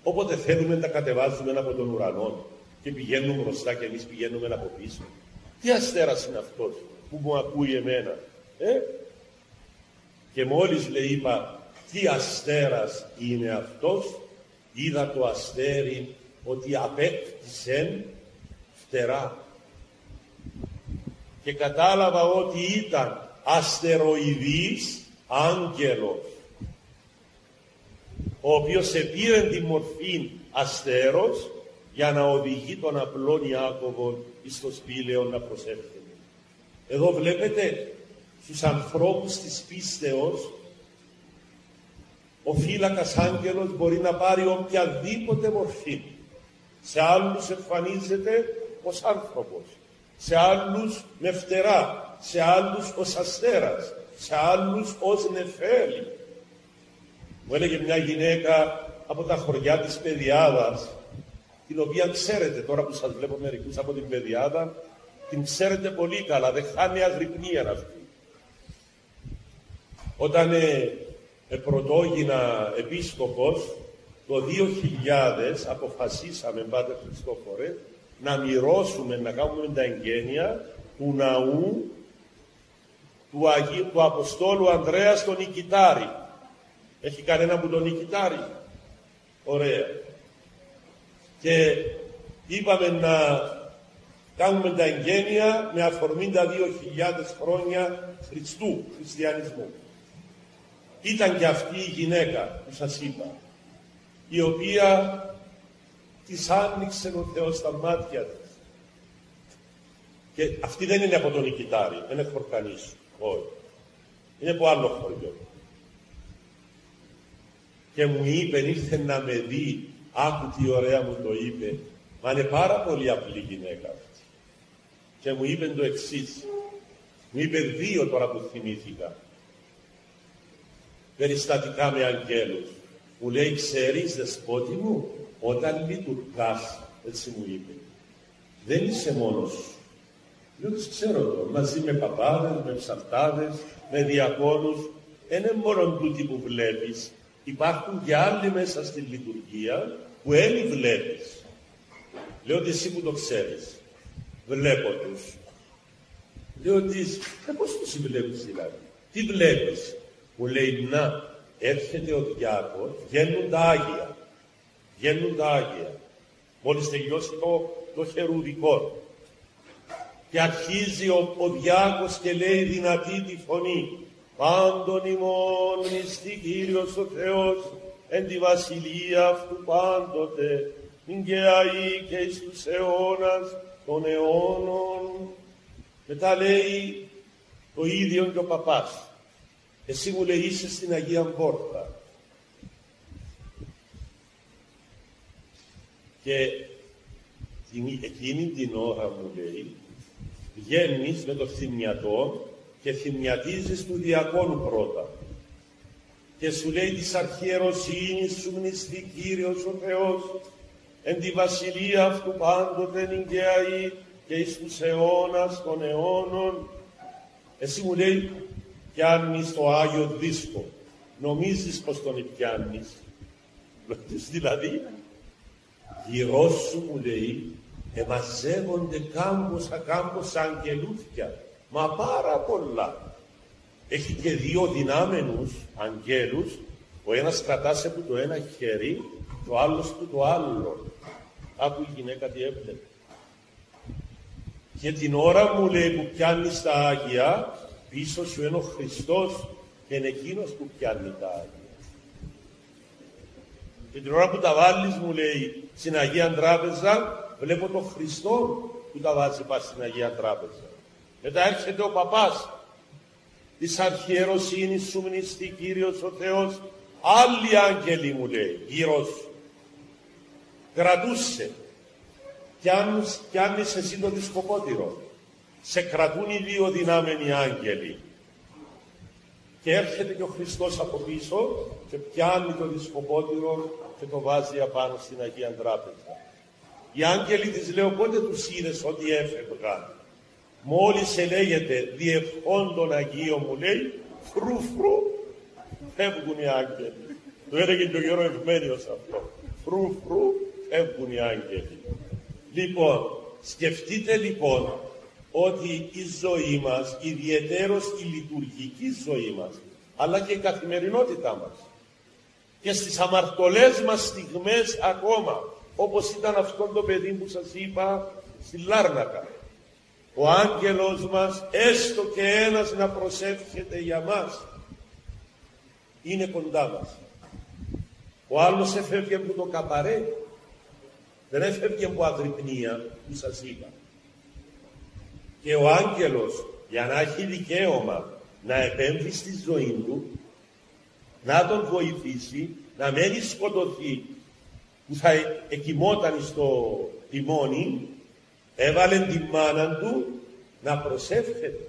Όποτε θέλουμε να τα κατεβάζουμε από τον ουρανό και πηγαίνουμε μπροστά και εμείς πηγαίνουμε από πίσω. Τι αστέρας είναι αυτός που μου ακούει εμένα? Και μόλις, λέει, είπα, τι αστέρας είναι αυτός, είδα το αστέρι ότι απέκτησε φτερά. Και κατάλαβα ότι ήταν αστεροειδής άγγελος. ο οποίος επήρε τη μορφή αστέρος για να οδηγεί τον απλόν Ιάκωβον εις το σπήλαιο να προσεύχεται. Εδώ βλέπετε στους ανθρώπους της πίστεως ο φύλακας άγγελος μπορεί να πάρει οποιαδήποτε μορφή. Σε άλλους εμφανίζεται ως άνθρωπος, σε άλλους με φτερά, σε άλλους ως αστέρας, σε άλλους ως νεφέλη. Μου έλεγε μια γυναίκα από τα χωριά της Πεδιάδας, την οποία ξέρετε τώρα που σας βλέπω μερικούς από την Πεδιάδα, την ξέρετε πολύ καλά, δεν χάνει αγρυπνία αυτή. Όταν πρωτόγινα επίσκοπος, το 2000 αποφασίσαμε, Πάτερ Χριστόφορε, να μοιρώσουμε, να κάνουμε τα εγγένεια του ναού του Αποστόλου Ανδρέα στον Νικητάρη. Έχει κανένα που τον Νικητάρη? Ωραία. Και είπαμε να κάνουμε τα εγγένεια με αφορμή τα 2.000 χρόνια χριστιανισμού. Ήταν και αυτή η γυναίκα που σας είπα, η οποία της άνοιξε ο Θεός στα μάτια της. Και αυτή δεν είναι από τον Νικητάρη, δεν είναι χορκανής, όχι. Είναι από άλλο χωριό. Και μου είπε, ήρθε να με δει, άκου τι ωραία μου το είπε, μα είναι πάρα πολύ απλή γυναίκα αυτή. Και μου είπε το εξής, μου είπε δύο τώρα που θυμήθηκα, περιστατικά με αγγέλους. Μου λέει, ξέρεις δεσπότη μου, όταν λειτουργάς, έτσι μου είπε, δεν είσαι μόνος σου. Λέω, τους ξέρω το, μαζί με παπάδες, με ψαρτάδες, με διακόνους, δεν είναι μόνο τούτοι που βλέπεις, υπάρχουν και άλλοι μέσα στη λειτουργία που έλλη βλέπεις. Λέω ότι εσύ που το ξέρεις, βλέπω τους. Λέω ότι, πώς τους βλέπεις δηλαδή, τι βλέπεις? Μου λέει, να, έρχεται ο διάκος, βγαίνουν τα Άγια. Βγαίνουν τα Άγια. Μόλις τελειώσει το χερουβικό. Και αρχίζει ο διάκος και λέει δυνατή τη φωνή, πάντων ημών μνηστεί Κύριος ο Θεός, εν τη βασιλεία αυτού πάντοτε, μην και αεί και εις τους αιώνας των αιώνων. Μετά λέει το ίδιο και ο παπάς. Εσύ μου λέει είσαι στην Αγία Πόρτα. Και εκείνη την ώρα μου λέει, βγαίνεις με το θυμιατό και θυμιατίζεις του διακόνου πρώτα. Και σου λέει της αρχιεροσύνης σου μνηστεί Κύριος ο Θεός, εν τη βασιλεία αυτού πάντοτε νικαιαεί και εις τους αιώνας των αιώνων. Εσύ μου λέει, πιάνεις το Άγιο Δίσκο. Νομίζεις πως τον πιάνεις? Δηλαδή, γύρω σου μου λέει, εμαζεύονται κάμποσα αγγελούθια. Μα πάρα πολλά. Έχει και δύο δυνάμενους αγγέλους, ο ένας κρατάσε που το ένα χέρι, το άλλος που το άλλο. Άκου η γυναίκα τι έβλεπε. Και την ώρα μου λέει που πιάνεις τα Άγια, πίσω σου είναι ο Χριστός και είναι εκείνος που πιάνει τα Άγια. Και την ώρα που τα βάλεις μου λέει στην Αγία Τράπεζα, βλέπω τον Χριστό που τα βάζει πας στην Αγία Τράπεζα. Μετά έρχεται ο παπάς της αρχιεροσύνης σου μνηστεί Κύριος ο Θεός, άλλοι άγγελοι μου λέει γύρω σου. Κρατούσε. Κι αν είσαι εσύ το δισκοπότηρο, σε κρατούν οι δύο δυνάμενοι άγγελοι. Και έρχεται και ο Χριστός από πίσω και πιάνει το δισκοπότηρο και το βάζει απάνω στην Αγία Τράπεζα. Οι άγγελοι της λέω πότε τους είδες ότι έφευγαν? Μόλις ελέγεται διευχών των Αγίων μου λέει φρου φεύγουν οι άγγελοι. Το έλεγε και ο Γερό Ευμένιος αυτό. Φρου φεύγουν οι άγγελοι. Λοιπόν, σκεφτείτε λοιπόν ότι η ζωή μας, ιδιαιτέρως η λειτουργική ζωή μας, αλλά και η καθημερινότητά μας και στις αμαρτωλές μας στιγμές ακόμα, όπως ήταν αυτό το παιδί που σας είπα στη Λάρνακα, ο άγγελος μας, έστω και ένας να προσεύχεται για μας, είναι κοντά μας. Ο άλλος έφευγε από το καπαρέ. Δεν έφευγε από αγρυπνία που σας είπα. Και ο άγγελος, για να έχει δικαίωμα να επέμβει στη ζωή του, να τον βοηθήσει, να μην σκοτωθεί που θα εκοιμόταν στο τιμόνι, έβαλε τη μάνα του να προσεύχεται.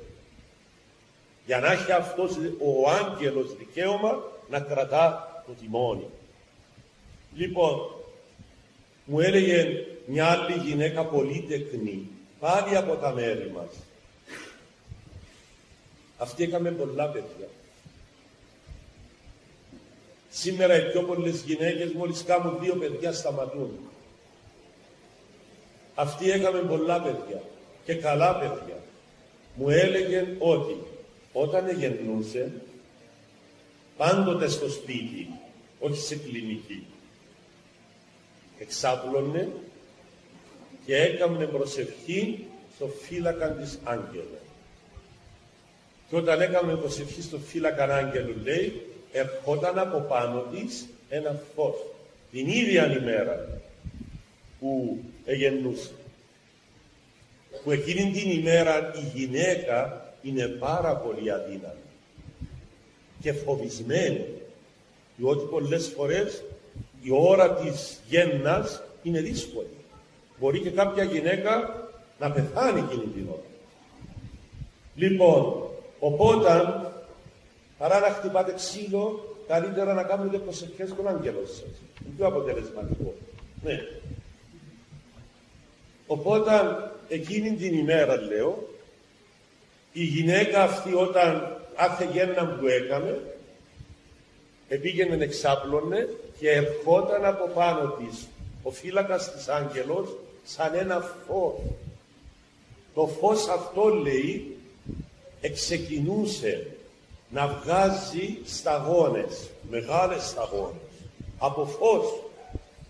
Για να έχει αυτός ο άγγελος δικαίωμα να κρατά το τιμόνι. Λοιπόν, μου έλεγε μια άλλη γυναίκα πολύ τεκνή, πάλι από τα μέρη μας. Αυτή έκαμε πολλά παιδιά. Σήμερα οι πιο πολλές γυναίκες μόλις κάνουν 2 παιδιά σταματούν. Αυτή έκαμε πολλά παιδιά και καλά παιδιά. Μου έλεγε ότι όταν γεννούσε, πάντοτε στο σπίτι, όχι σε κλινική, εξάπλωνε και έκαμνε προσευχή στο φύλακα της άγγελα. Και όταν έκαμε προσευχή στο φύλακα άγγελου, λέει, ερχόταν από πάνω της ένα φως. Την ίδια ημέρα που εγεννούσε. Που εκείνη την ημέρα η γυναίκα είναι πάρα πολύ αδύναμη και φοβισμένη. Διότι πολλές φορές η ώρα της γέννας είναι δύσκολη. Μπορεί και κάποια γυναίκα να πεθάνει εκείνη την ώρα. Λοιπόν, οπότε, παρά να χτυπάτε ξύλο, καλύτερα να κάνετε προσευχές στον άγγελο σας. Είναι πιο αποτελεσματικό. Ναι. Οπότε, εκείνη την ημέρα, λέω, η γυναίκα αυτή όταν κάθε γέννα που έκαμε, επήγαινε εξάπλωνε και ερχόταν από πάνω της ο φύλακας της άγγελος σαν ένα φως. Το φως αυτό, λέει, εξεκινούσε να βγάζει σταγόνες, μεγάλες σταγόνες, από φως.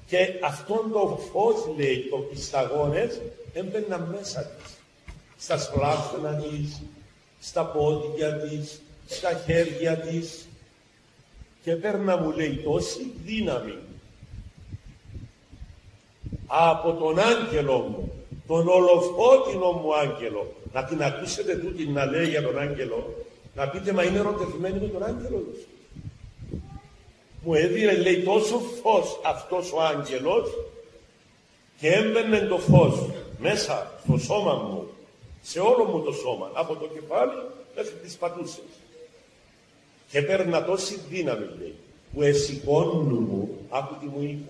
Και αυτόν το φως, λέει, οι σταγόνες έμπαιναν μέσα της. Στα σπλάχνα της, στα πόδια της, στα χέρια της. Και παίρνα, μου λέει, τόση δύναμη από τον άγγελο μου, τον ολοφώτινο μου άγγελο. Να την ακούσετε τούτη να λέει για τον άγγελο, να πείτε, μα είναι ερωτευμένη με τον άγγελο του. Μου έδινε, λέει, τόσο φως αυτός ο άγγελος και έμπαινε το φως μέσα στο σώμα μου, σε όλο μου το σώμα, από το κεφάλι μέχρι τις πατούσες. Και παίρνα τόση δύναμη, λέει, που εσηκώνουν μου, άκου τι μου είπε.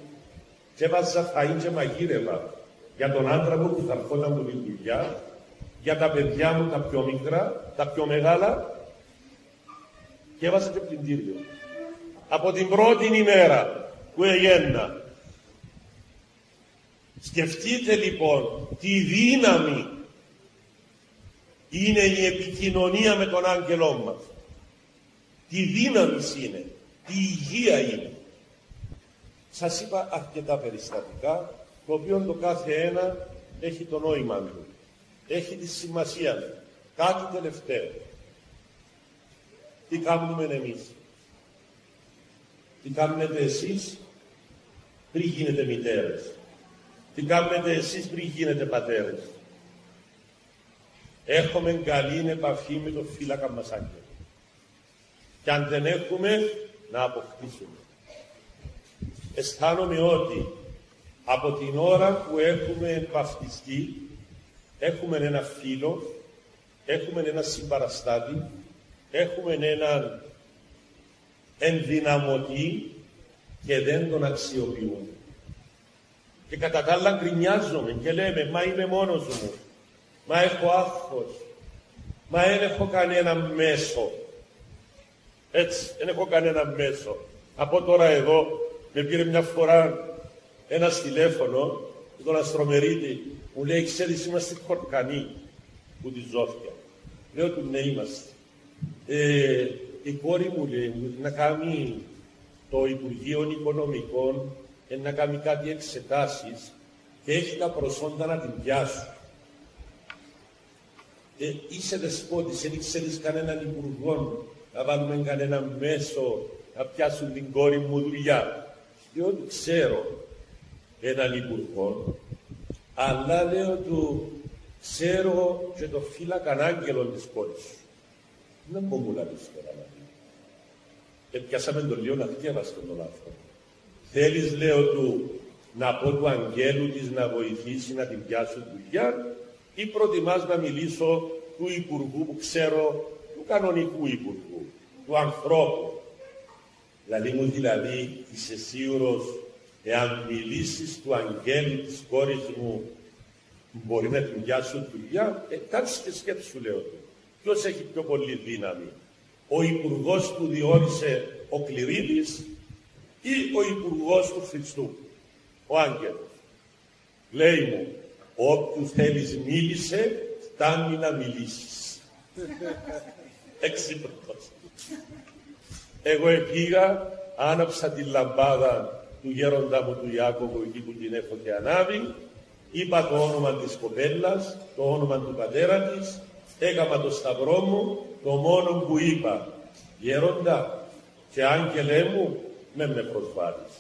Και έβαζα φαΐν και μαγείρευα για τον άντρα μου που θα ερχόταν μου τη δουλειά, για τα παιδιά μου τα πιο μικρά, τα πιο μεγάλα, και έβαζα και πλυντήριο. Από την πρώτη ημέρα που εγέννα. Σκεφτείτε λοιπόν τι δύναμη είναι η επικοινωνία με τον άγγελό μας. Τι δύναμη είναι, τι υγεία είναι. Σας είπα αρκετά περιστατικά, το οποίο το κάθε ένα έχει το νόημα του. Έχει τη σημασία του. Κάτι τελευταίο. Τι κάνουμε εμείς. Τι κάνετε εσείς πριν γίνετε μητέρες. Τι κάνετε εσείς πριν γίνετε πατέρες. Έχουμε καλή επαφή με το φύλακα μας άγγελο. Και αν δεν έχουμε, να αποκτήσουμε. Αισθάνομαι ότι από την ώρα που έχουμε βαφτιστεί, έχουμε ένα φίλο, έχουμε ένα συμπαραστάτη, έχουμε έναν ενδυναμωτή και δεν τον αξιοποιούμε. Και κατά τα άλλα γκρινιάζομαι και λέμε, μα είμαι μόνος μου, μα έχω άγχος, μα δεν έχω κανένα μέσο. Έτσι, δεν έχω κανένα μέσο. Από τώρα εδώ, με πήρε μια φορά ένα τηλέφωνο, τον Αστρομερίτη, μου λέει, ξέρεις, είμαστε χορκανοί που τη Ζώφια. Λέω του, ναι, είμαστε. Η κόρη μου, λέει, να κάνει το Υπουργείο Οικονομικών, να κάνει κάτι εξετάσεις και έχει τα προσόντα να την πιάσουν. Είσαι δεσπότης, δεν ξέρεις κανέναν υπουργό να βάλουμε κανένα μέσο να πιάσουν την κόρη μου δουλειά. διότι ξέρω έναν υπουργό, αλλά λέω του, ξέρω και το φύλακαν άγγελο της κόρης σου. Δεν μου μου λάβεις τώρα να πει. Πιάσαμε τον λίγο να θυκεύαστε τον λάθο. Θέλεις, λέω του, να πω του αγγέλου της να βοηθήσει να την πιάσω δουλειά, ή προτιμάς να μιλήσω του υπουργού που ξέρω, του κανονικού υπουργού, του ανθρώπου. Δηλαδή, είσαι σίγουρος, εάν μιλήσεις του αγγέλου της κόρης μου, μπορεί να την πιάσω δουλειά? Κάτσε και σκέψου, λέω του. Ποιος έχει πιο πολύ δύναμη, ο υπουργός που διόρισε ο Κληρίδης ή ο υπουργός του Χριστού, ο άγγελος? Λέει μου, όποιου θέλεις μίλησε, φτάνει να μιλήσεις. Εξύπνος. Εγώ πήγα, άναψα τη λαμπάδα του γέροντα μου του Ιάκωβου, εκεί που την έχω και ανάβει, είπα το όνομα της κοπέλας, το όνομα του πατέρα της, έκαμα το σταυρό μου, το μόνο που είπα, γέροντα και άγγελέ μου, με προσβάλλεις.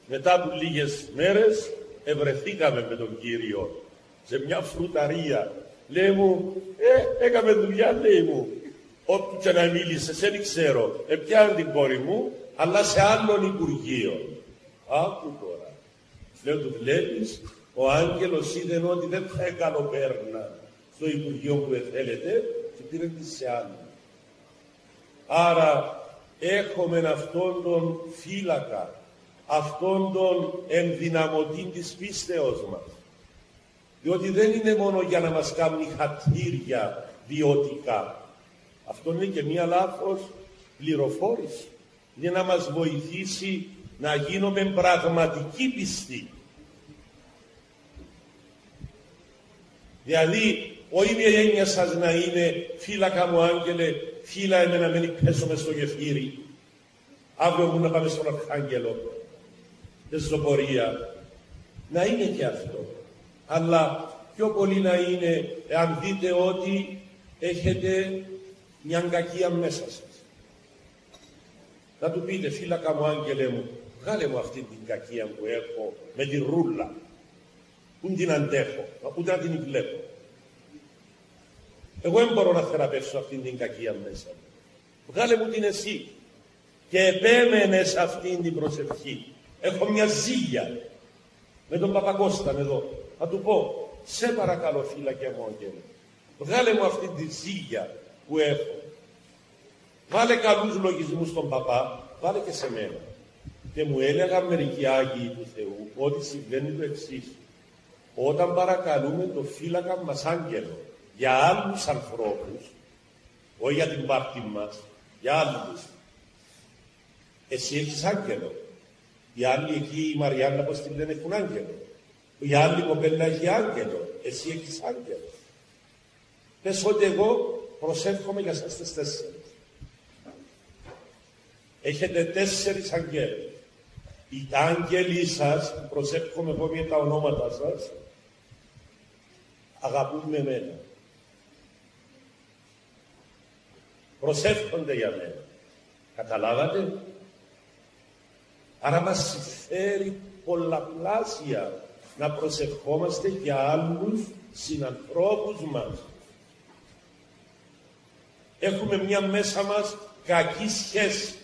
Μετά από λίγες μέρες ευρεθήκαμε με τον Κύριο σε μια φρουταρία. Λέει μου, έκαμε δουλειά, λέει μου. Όποιου και να μίλησες, δεν ξέρω. Πιάνει την κόρη μου, αλλά σε άλλον υπουργείο. Άκου τώρα. Λέω, του βλέπεις, ο άγγελος είδε ότι δεν θα εγκαλοπέρνα στο υπουργείο που θέλετε και πήρε τη σε άλλο. Άρα έχουμε αυτόν τον φύλακα, αυτόν τον ενδυναμωτή της πίστεως μας. Διότι δεν είναι μόνο για να μας κάνει χατήρια βιωτικά. Αυτό είναι και μία λάθος πληροφόρηση. Είναι να μας βοηθήσει να γίνουμε πραγματικοί πιστοί. Δηλαδή, όχι η έννοια σας να είναι φύλακα μου άγγελε, φύλα εμένα να μην πέσω στο γεφύρι. Αύριο μου να πάμε στον Αρχάγγελο και στην πορεία. Να είναι και αυτό. Αλλά πιο πολύ να είναι, αν δείτε ότι έχετε μια κακία μέσα σας. Να του πείτε, φύλακα μου άγγελε μου, βγάλε μου αυτή την κακία που έχω με τη ρούλα. Πού την αντέχω, ούτε να την βλέπω. Εγώ δεν μπορώ να θεραπεύσω αυτή την κακία μέσα μου. Βγάλε μου την εσύ. Και επέμενε σε αυτήν την προσευχή. Έχω μια ζήλια με τον Παπακώσταν εδώ. Θα του πω, σε παρακαλώ φύλακε μου άγγελε, βγάλε μου αυτή τη ζήλια που έχω. Βάλε καλούς λογισμούς στον παπά, βάλε και σε μένα. Και μου έλεγαν μερικοί Άγιοι του Θεού ότι συμβαίνει το εξής. Όταν παρακαλούμε το φύλακα μας άγγελο για άλλους ανθρώπους, όχι για την πάρτι μας, για άλλους, εσύ έχεις άγγελο. Οι άλλοι εκεί, η Μαριάννα, πώς την λένε, έχουν άγγελο. Η άλλη κοπέλα έχει άγγελο. Εσύ έχεις άγγελο. Πες ότι εγώ προσεύχομαι για σας τις 4. Έχετε 4 αγγέλους. Οι άγγελοι σας, που προσεύχομαι εγώ με τα ονόματα σας, αγαπούν με εμένα. Προσεύχονται για μένα. Καταλάβατε? Άρα μας συμφέρει πολλαπλάσια να προσευχόμαστε για άλλους συνανθρώπους μας. Έχουμε μια μέσα μας κακή σχέση.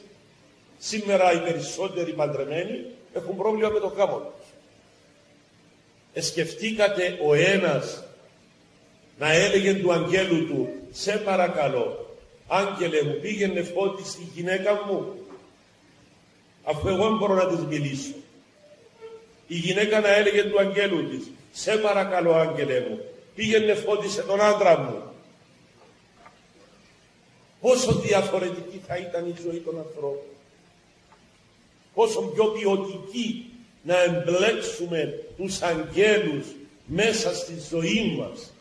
Σήμερα οι περισσότεροι παντρεμένοι έχουν πρόβλημα με το γάμο τους. Σκεφτήκατε ο ένας να έλεγε του αγγέλου του, σε παρακαλώ, άγγελε μου, πήγαινε φώτη στη γυναίκα μου, αφού εγώ δεν μπορώ να της μιλήσω. Η γυναίκα να έλεγε του αγγέλου της, σε παρακαλώ άγγελε μου, πήγαινε φώτισε τον άντρα μου. Πόσο διαφορετική θα ήταν η ζωή των ανθρώπων. Πόσο πιο ποιοτική να εμπλέξουμε τους αγγέλους μέσα στη ζωή μας.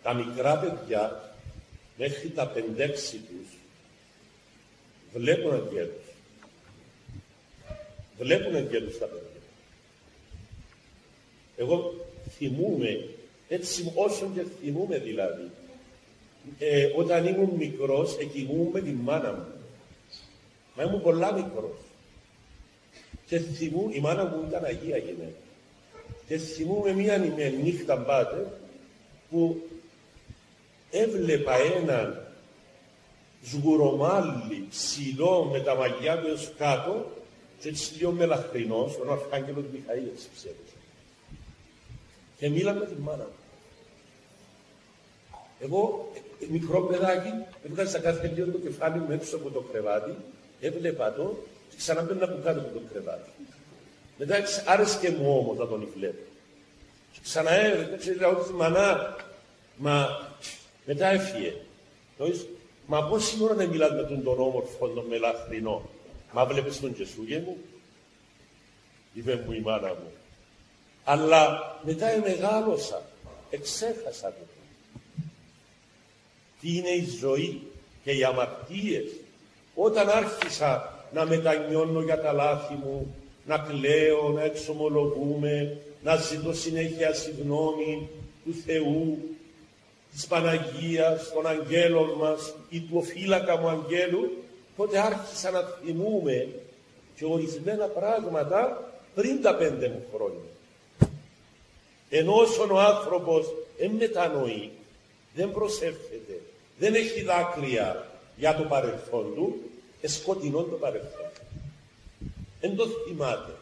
Τα μικρά παιδιά μέχρι τα 5-6 τους βλέπουν αγγέλους. Βλέπουν αγγέλους τα παιδιά. Εγώ θυμούμαι, έτσι όσο και θυμούμαι δηλαδή, όταν ήμουν μικρός, εκοιμούμαι με τη μάνα μου. Μα ήμουν πολλά μικρός. Και η μάνα μου ήταν Αγία γυναίκα. Και θυμούμαι μία νύχτα πάτε που έβλεπα έναν σγουρομάλι ψηλό με τα μαγιά του έως κάτω και έτσι λίγο μελαχρινός, ο Αρχάγγελος Μιχαήλ, έτσι ψεύδωσε. Και μίλα με τη μάνα μου. Εγώ, μικρό παιδάκι, έβγαζα κάθε λίγο το κεφάλι μου έξω από το κρεβάτι, έβλεπα το και ξαναμπαίνα από κάτω από το κρεβάτι. Μετά άρεσκε μου όμως να τον βλέπω. Και ξαναέβρεπε, ξέρετε ότι μανά, μα μετά έφυγε. Μα πώς είναι ώρα να μιλάς με τον όμορφο, τον μελαχρινό. Μα βλέπεις τον Κεσούγε μου, είπε μου η μάνα μου. Αλλά μετά μεγάλωσα, εξέχασα το. Τι είναι η ζωή και οι αμαρτίες. Όταν άρχισα να μετανιώνω για τα λάθη μου, να κλαίω, να εξομολογούμε, να ζητώ συνέχεια συγγνώμη του Θεού, της Παναγίας, των αγγέλων μας ή του οφύλακα μου αγγέλου, τότε άρχισα να θυμούμε και ορισμένα πράγματα πριν τα 5 μου χρόνια. Ενώ όσον ο άνθρωπος δεν μετανοεί, δεν προσεύχεται, δεν έχει δάκρυα για το παρελθόν του, σκοτεινό το παρελθόν. Δεν το θυμάται.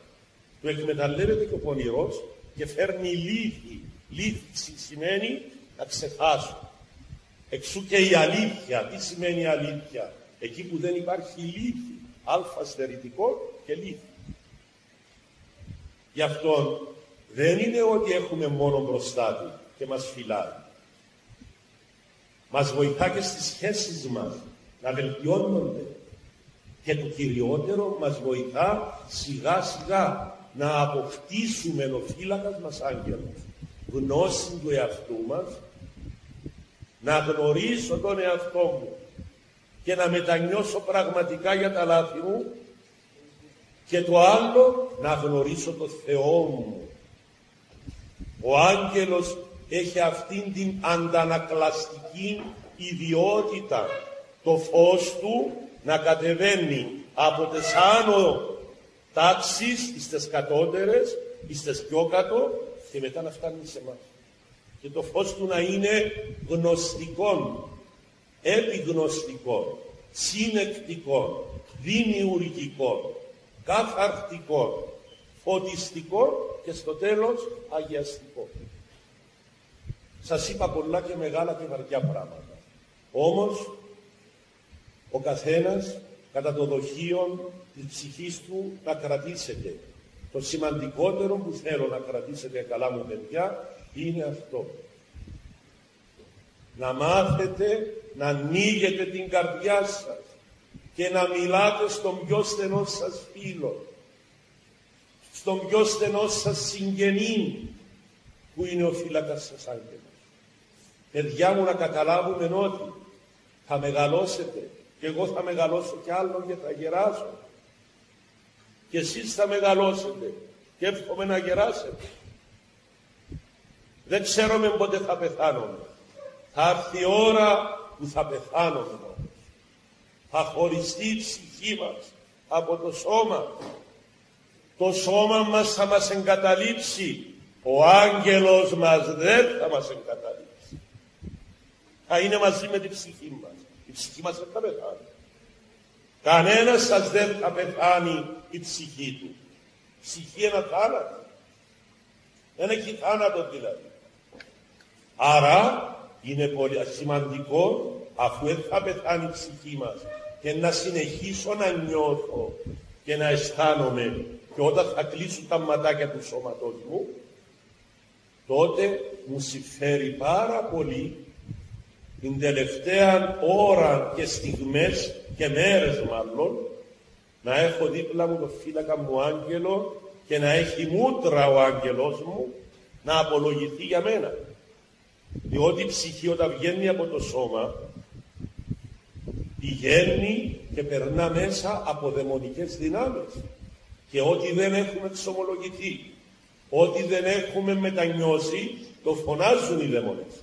Το εκμεταλλεύεται και ο πονηρός και φέρνει λύθη. Λύθη σημαίνει να ξεχάσω. Εξού και η αλήθεια. Τι σημαίνει αλήθεια? Εκεί που δεν υπάρχει λύθη. Αλφα στερητικό και λύθη. Γι' αυτό δεν είναι ότι έχουμε μόνο μπροστά του και μας φυλάει. Μας βοηθά και στις σχέσεις μας να βελτιώνονται. Και το κυριότερο μας βοηθά σιγά σιγά να αποκτήσουμε ο φύλακας μας άγγελος. Γνώση του εαυτού μας, να γνωρίσω τον εαυτό μου και να μετανιώσω πραγματικά για τα λάθη μου, και το άλλο να γνωρίσω το Θεό μου. Ο άγγελος έχει αυτήν την αντανακλαστική ιδιότητα, το φως του να κατεβαίνει από τις άνω τάξεις στις κατώτερες, στις πιο κάτω, και μετά να φτάνει σε εμάς. Και το φως του να είναι γνωστικό, επιγνωστικό, συνεκτικό, δημιουργικό, καθαρτικό, φωτιστικό και στο τέλος αγιαστικό. Σας είπα πολλά και μεγάλα και βαριά πράγματα. Όμως ο καθένας κατά το δοχείο της ψυχής του να κρατήσετε. Το σημαντικότερο που θέλω να κρατήσετε, καλά μου παιδιά, είναι αυτό. Να μάθετε να ανοίγετε την καρδιά σας και να μιλάτε στον πιο στενό σας φίλο, στον πιο στενό σας συγγενή, που είναι ο φύλακας σας άγγελος. Παιδιά μου, να καταλάβουμε ότι θα μεγαλώσετε, και εγώ θα μεγαλώσω κι άλλο και θα γεράσω. Και εσείς θα μεγαλώσετε και εύχομαι να γεράσετε. Δεν ξέρουμε πότε θα πεθάνουμε. Θα έρθει η ώρα που θα πεθάνουμε όμως. Θα χωριστεί η ψυχή μας από το σώμα. Το σώμα μας θα μας εγκαταλείψει. Ο άγγελος μας δεν θα μας εγκαταλείψει. Θα είναι μαζί με την ψυχή μας. Η ψυχή μας δεν θα πεθάνει. Κανένας σας δεν θα πεθάνει η ψυχή του. Η ψυχή είναι θάνατο. Δεν έχει θάνατο δηλαδή. Άρα είναι πολύ σημαντικό, αφού δεν θα πεθάνει η ψυχή μας, και να συνεχίσω να νιώθω και να αισθάνομαι, και όταν θα κλείσουν τα ματάκια του σώματός μου, τότε μου συμφέρει πάρα πολύ την τελευταία ώρα και στιγμές και μέρες μάλλον, να έχω δίπλα μου το φύλακα μου άγγελο και να έχει μούτρα ο άγγελός μου να απολογηθεί για μένα. Διότι η ψυχή όταν βγαίνει από το σώμα, πηγαίνει και περνά μέσα από δαιμονικές δυνάμεις. Και ό,τι δεν έχουμε εξομολογηθεί, ό,τι δεν έχουμε μετανιώσει, το φωνάζουν οι δαίμονες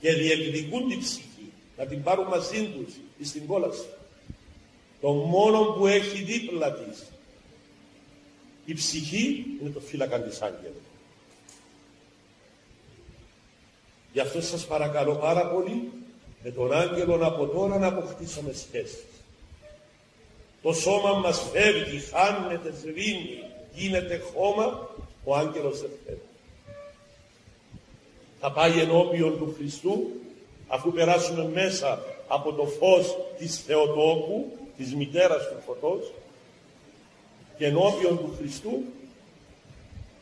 και διεκδικούν την ψυχή να την πάρουν μαζί τους στην κόλαση. Το μόνο που έχει δίπλα της η ψυχή είναι το φύλακα της άγγελου. Γι' αυτό σας παρακαλώ πάρα πολύ, με τον άγγελο από τώρα να αποκτήσουμε σχέσεις. Το σώμα μας φεύγει, χάνεται, σβήνει, γίνεται χώμα, ο άγγελος δεν φεύγει. Θα πάει ενώπιον του Χριστού, αφού περάσουμε μέσα από το φως της Θεοτόκου, της μητέρας του φωτός, και ενώπιον του Χριστού,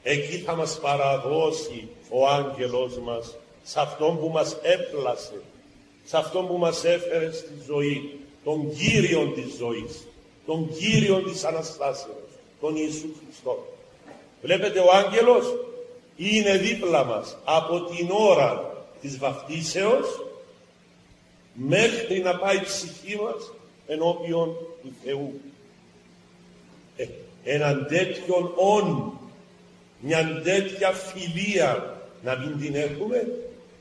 εκεί θα μας παραδώσει ο άγγελος μας, σε αυτόν που μας έπλασε, σε αυτόν που μας έφερε στη ζωή, τον Κύριον της ζωής, τον Κύριον της Αναστάσεως, τον Ιησού Χριστό. Βλέπετε, ο άγγελος είναι δίπλα μας από την ώρα της βαφτίσεως μέχρι να πάει η ψυχή μας ενώπιον του Θεού. Έναν τέτοιον μια τέτοια φιλία να μην την έχουμε,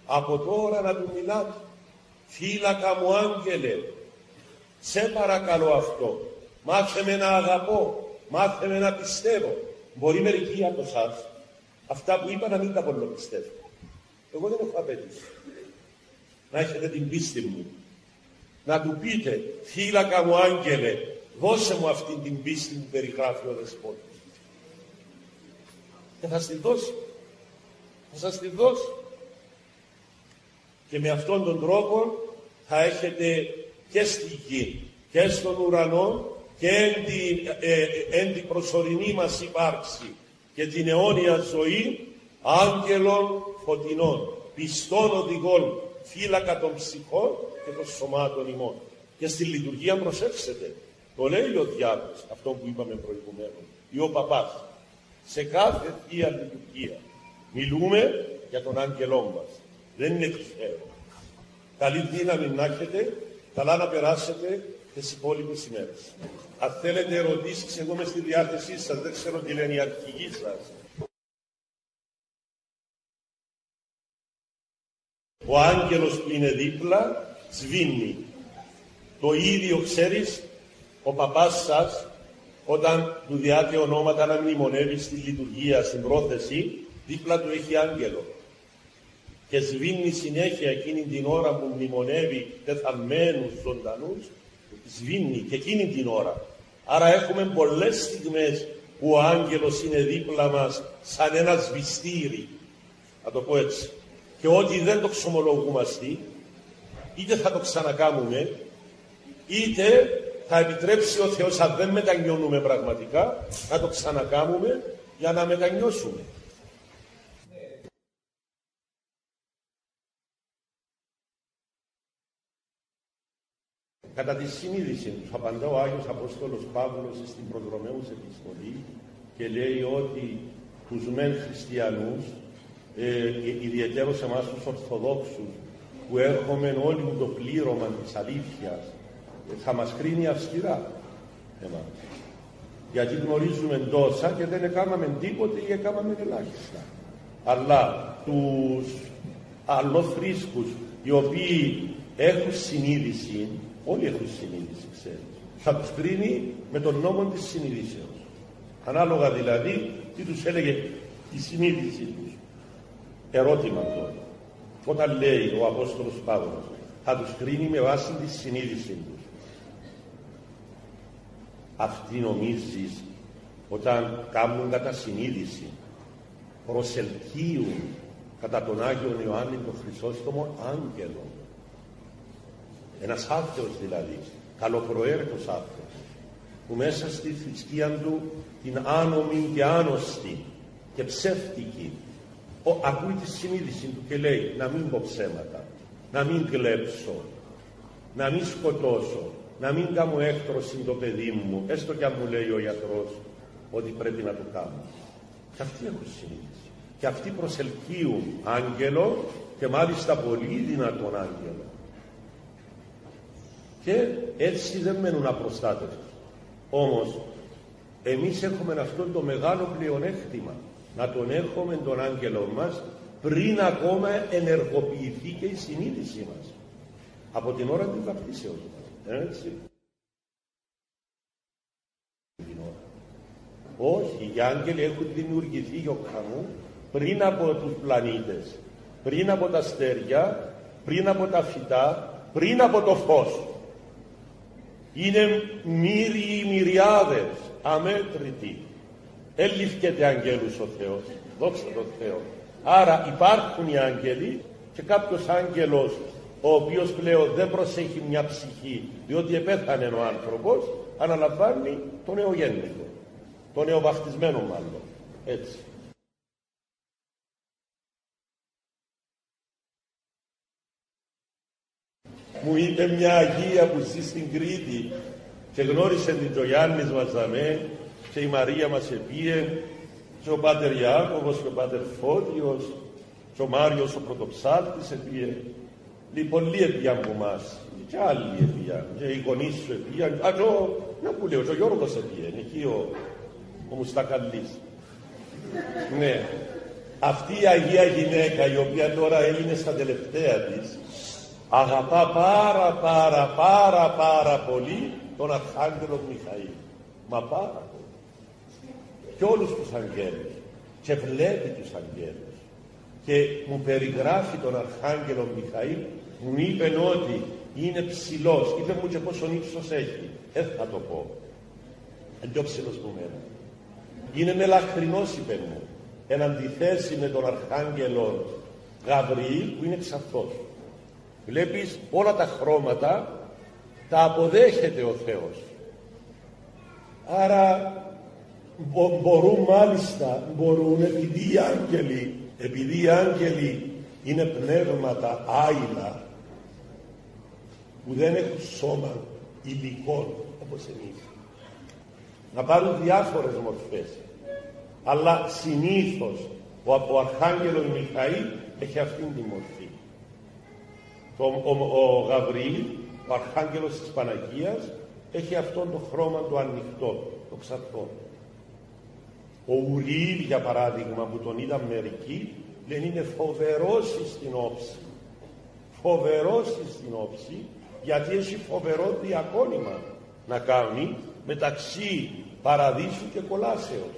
από τώρα να του μιλάτε. Φύλακα μου άγγελε, σε παρακαλώ αυτό, μάθε με να αγαπώ, μάθε με να πιστεύω. Μπορεί μερικοί από εσάς αυτά που είπα να μην τα πολύ πιστεύω. Εγώ δεν έχω απέτηση. Να έχετε την πίστη μου. Να του πείτε, φύλακα μου άγγελε, δώσε μου αυτή την πίστη που περιγράφει ο Δεσπότης. Και θα στη δώσει. Θα σας τη δώσει. Και με αυτόν τον τρόπο θα έχετε και στη γη και στον ουρανό και εν την προσωρινή μας υπάρξη και την αιώνια ζωή άγγελων φωτεινών, πιστών οδηγών, φύλακα των ψυχών και των σωμάτων ημών. Και στη λειτουργία προσέξτε, το λέει ο διάκος, αυτό που είπαμε προηγουμένως, ή ο παπάς. Σε κάθε θεία λειτουργία μιλούμε για τον άγγελό μας. Δεν είναι τυχαίο. Καλή δύναμη να έχετε, καλά να περάσετε τις υπόλοιπες ημέρες. Αν θέλετε ερωτήσεις, εγώ είμαι στη διάθεσή σας, δεν ξέρω τι λένε οι αρχηγοί σας. Ο άγγελος που είναι δίπλα σβήνει. Το ίδιο ξέρεις, ο παπάς σας, όταν του διάτε ονόματα να μνημονεύει στη λειτουργία, στην πρόθεση, δίπλα του έχει άγγελο. Και σβήνει συνέχεια εκείνη την ώρα που μνημονεύει πεθαμένους ζωντανούς, σβήνει και εκείνη την ώρα. Άρα έχουμε πολλές στιγμές που ο άγγελος είναι δίπλα μας σαν ένα σβηστήρι, να το πω έτσι. Και ό,τι δεν το ξομολογούμαστε, είτε θα το ξανακάμουμε, είτε θα επιτρέψει ο Θεός, αν δεν μετανιώνουμε πραγματικά, να το ξανακάμουμε για να μετανιώσουμε. Κατά τη συνείδηση του απαντά ο Άγιος Απόστολος Παύλος στην προδρομαίους επιστολή και λέει ότι τους μεν χριστιανούς, ιδιαιτέρως εμάς τους Ορθοδόξους, που έρχομαι όλοι το πλήρωμα της αλήθειας, θα μας κρίνει αυστηρά εμάς. Γιατί γνωρίζουμε τόσα και δεν έκαναμε τίποτε ή έκαναμε ελάχιστα. Αλλά τους αλλοθρήσκους, οι οποίοι έχουν συνείδηση, όλοι έχουν συνείδηση, ξέρεις, θα τους κρίνει με τον νόμο της συνείδησεως. Ανάλογα δηλαδή τι τους έλεγε η συνείδηση τους. Ερώτημα τώρα. Όταν λέει ο Απόστολος Παύλος, θα τους κρίνει με βάση τη συνείδηση τους. Αυτοί νομίζεις όταν κάνουν κατά συνείδηση, προσελκύουν κατά τον Άγιον Ιωάννη τον Χρυσόστομο άγγελο. Ένας άθεος δηλαδή, καλοπροαίρετος άθεος, που μέσα στη θρησκεία του την άνομη και άνοστη και ψεύτικη, ακούει τη συνείδηση του και λέει να μην πω ψέματα, να μην κλέψω, να μην σκοτώσω, να μην κάνω έκτρωση το παιδί μου, έστω κι αν μου λέει ο γιατρός ότι πρέπει να το κάνω. Και αυτοί έχουν συνείδηση. Και αυτοί προσελκύουν άγγελο και μάλιστα πολύ δυνατόν άγγελο. Και έτσι δεν μένουν απροστάτευτοι. Όμως εμείς έχουμε αυτό το μεγάλο πλεονέκτημα, να τον έχουμε τον άγγελο μας πριν ακόμα ενεργοποιηθεί και η συνείδηση μας από την ώρα της βαπτίσεως μας. Έτσι. Όχι, οι άγγελοι έχουν δημιουργηθεί, Γιώκα μου, πριν από τους πλανήτες, πριν από τα αστέρια, πριν από τα φυτά, πριν από το φως. Είναι μύριοι, μυριάδες, αμέτρητοι. Ελήφκεται αγγέλους ο Θεός, δόξα τω Θεώ. Άρα υπάρχουν οι άγγελοι και κάποιος άγγελος ο οποίος πλέον δεν προσέχει μια ψυχή, διότι επέθανε ο άνθρωπος, αναλαμβάνει το νεογέννητο, το νεοβαφτισμένο μάλλον, έτσι. Μου είπε μια Αγία που ζει στην Κρήτη και γνώρισε την Τζογιάννης Μαζαμέ και η Μαρία μας επίε και ο Πάτερ Ιάκωβος και ο Πάτερ Φώτιος και ο Μάριος ο Πρωτοψάλτης επίε. Πολλοί επίαν από εμάς και άλλοι επίαν και οι γονείς σου επίαν. Να που λέω, ο Γιώργος επίαν, εκεί ο Μουστακαλής. Ναι, αυτή η Αγία γυναίκα η οποία τώρα έγινε στα τελευταία της αγαπά πάρα πολύ τον Αρχάγγελο Μιχαήλ. Μα πάρα πολύ. Και όλους τους αγγέλους. Και βλέπει τους αγγέλους. Και μου περιγράφει τον Αρχάγγελο Μιχαήλ, μου είπε ότι είναι ψηλός. Είπε μου και πόσο ύψος έχει. Θα το πω. Είναι πιο ψηλός που μένα. Είναι μελαχρινός, είπε μου. Εν αντιθέσει με τον Αρχάγγελο Γαβριήλ που είναι ξαφός. Βλέπεις όλα τα χρώματα τα αποδέχεται ο Θεός. Άρα μπορούν επειδή οι άγγελοι είναι πνεύματα άειλα που δεν έχουν σώμα υλικών όπως εμείς, να πάρουν διάφορες μορφές, αλλά συνήθως ο Αρχάγγελος Μιχαήλ έχει αυτήν τη μορφή. Ο Γαβριήλ, ο Αρχάγγελος της Παναγίας, έχει αυτόν το χρώμα το ανοιχτό, το ξαφό. Ο Ουριήλ, για παράδειγμα, που τον είδαν μερικοί, λένε είναι φοβερός στην όψη. Φοβερός στην όψη, γιατί έχει φοβερό διακόνημα να κάνει μεταξύ παραδείσου και κολάσεως.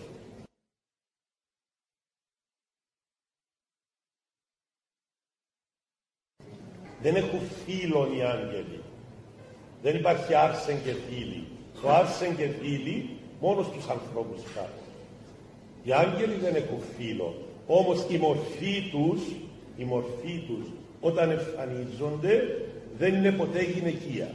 Δεν έχουν φίλον οι άγγελοι. Δεν υπάρχει άρσεν και φίλοι. Το άρσεν και φίλοι μόνο στους ανθρώπους υπάρχουν. Οι άγγελοι δεν έχουν φίλο. Όμως η μορφή τους όταν εμφανίζονται δεν είναι ποτέ γυναικεία.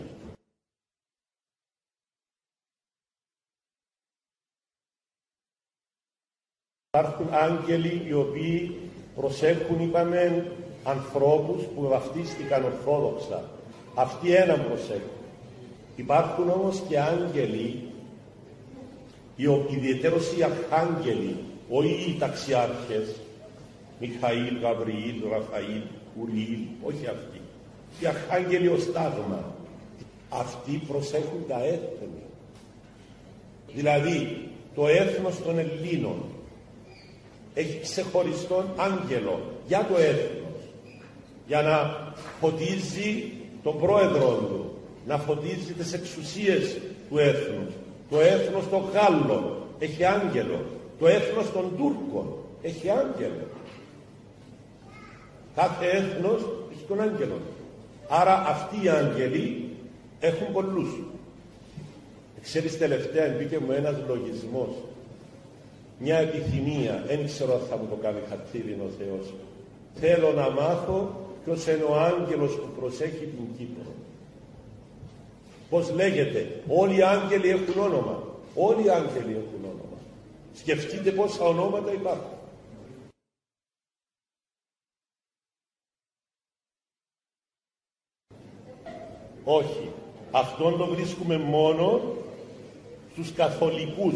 Υπάρχουν άγγελοι οι οποίοι προσέχουν, είπαμε, ανθρώπους που βαφτίστηκαν ορθόδοξα. Αυτοί έναν προσέχουν. Υπάρχουν όμως και άγγελοι, ιδιαιτέρως οι αρχάγγελοι, όχι οι ταξιάρχες, Μιχαήλ, Γαβριήλ, Ραφαήλ, Ουριήλ, όχι αυτοί. Οι αρχάγγελοι ως τάγμα. Αυτοί προσέχουν τα έθνη. Δηλαδή, το έθνος των Ελλήνων έχει ξεχωριστόν άγγελο για το έθνος, για να φωτίζει τον πρόεδρο του, να φωτίζει τις εξουσίες του έθνους. Το έθνος των Γάλλων έχει άγγελο, το έθνος των Τούρκων έχει άγγελο. Κάθε έθνος έχει τον άγγελο. Άρα αυτοί οι άγγελοι έχουν πολλούς. Ξέρεις, τελευταία μπήκε μου ένας λογισμός, μια επιθυμία, δεν ξέρω αν θα μου το κάνει χαρτίδιν ο Θεός. Θέλω να μάθω ποιος είναι ο άγγελος που προσέχει την Κύπρο. Πώς λέγεται, όλοι οι άγγελοι έχουν όνομα. Όλοι οι άγγελοι έχουν όνομα. Σκεφτείτε πόσα ονόματα υπάρχουν. Όχι. Αυτόν το βρίσκουμε μόνο στους καθολικούς.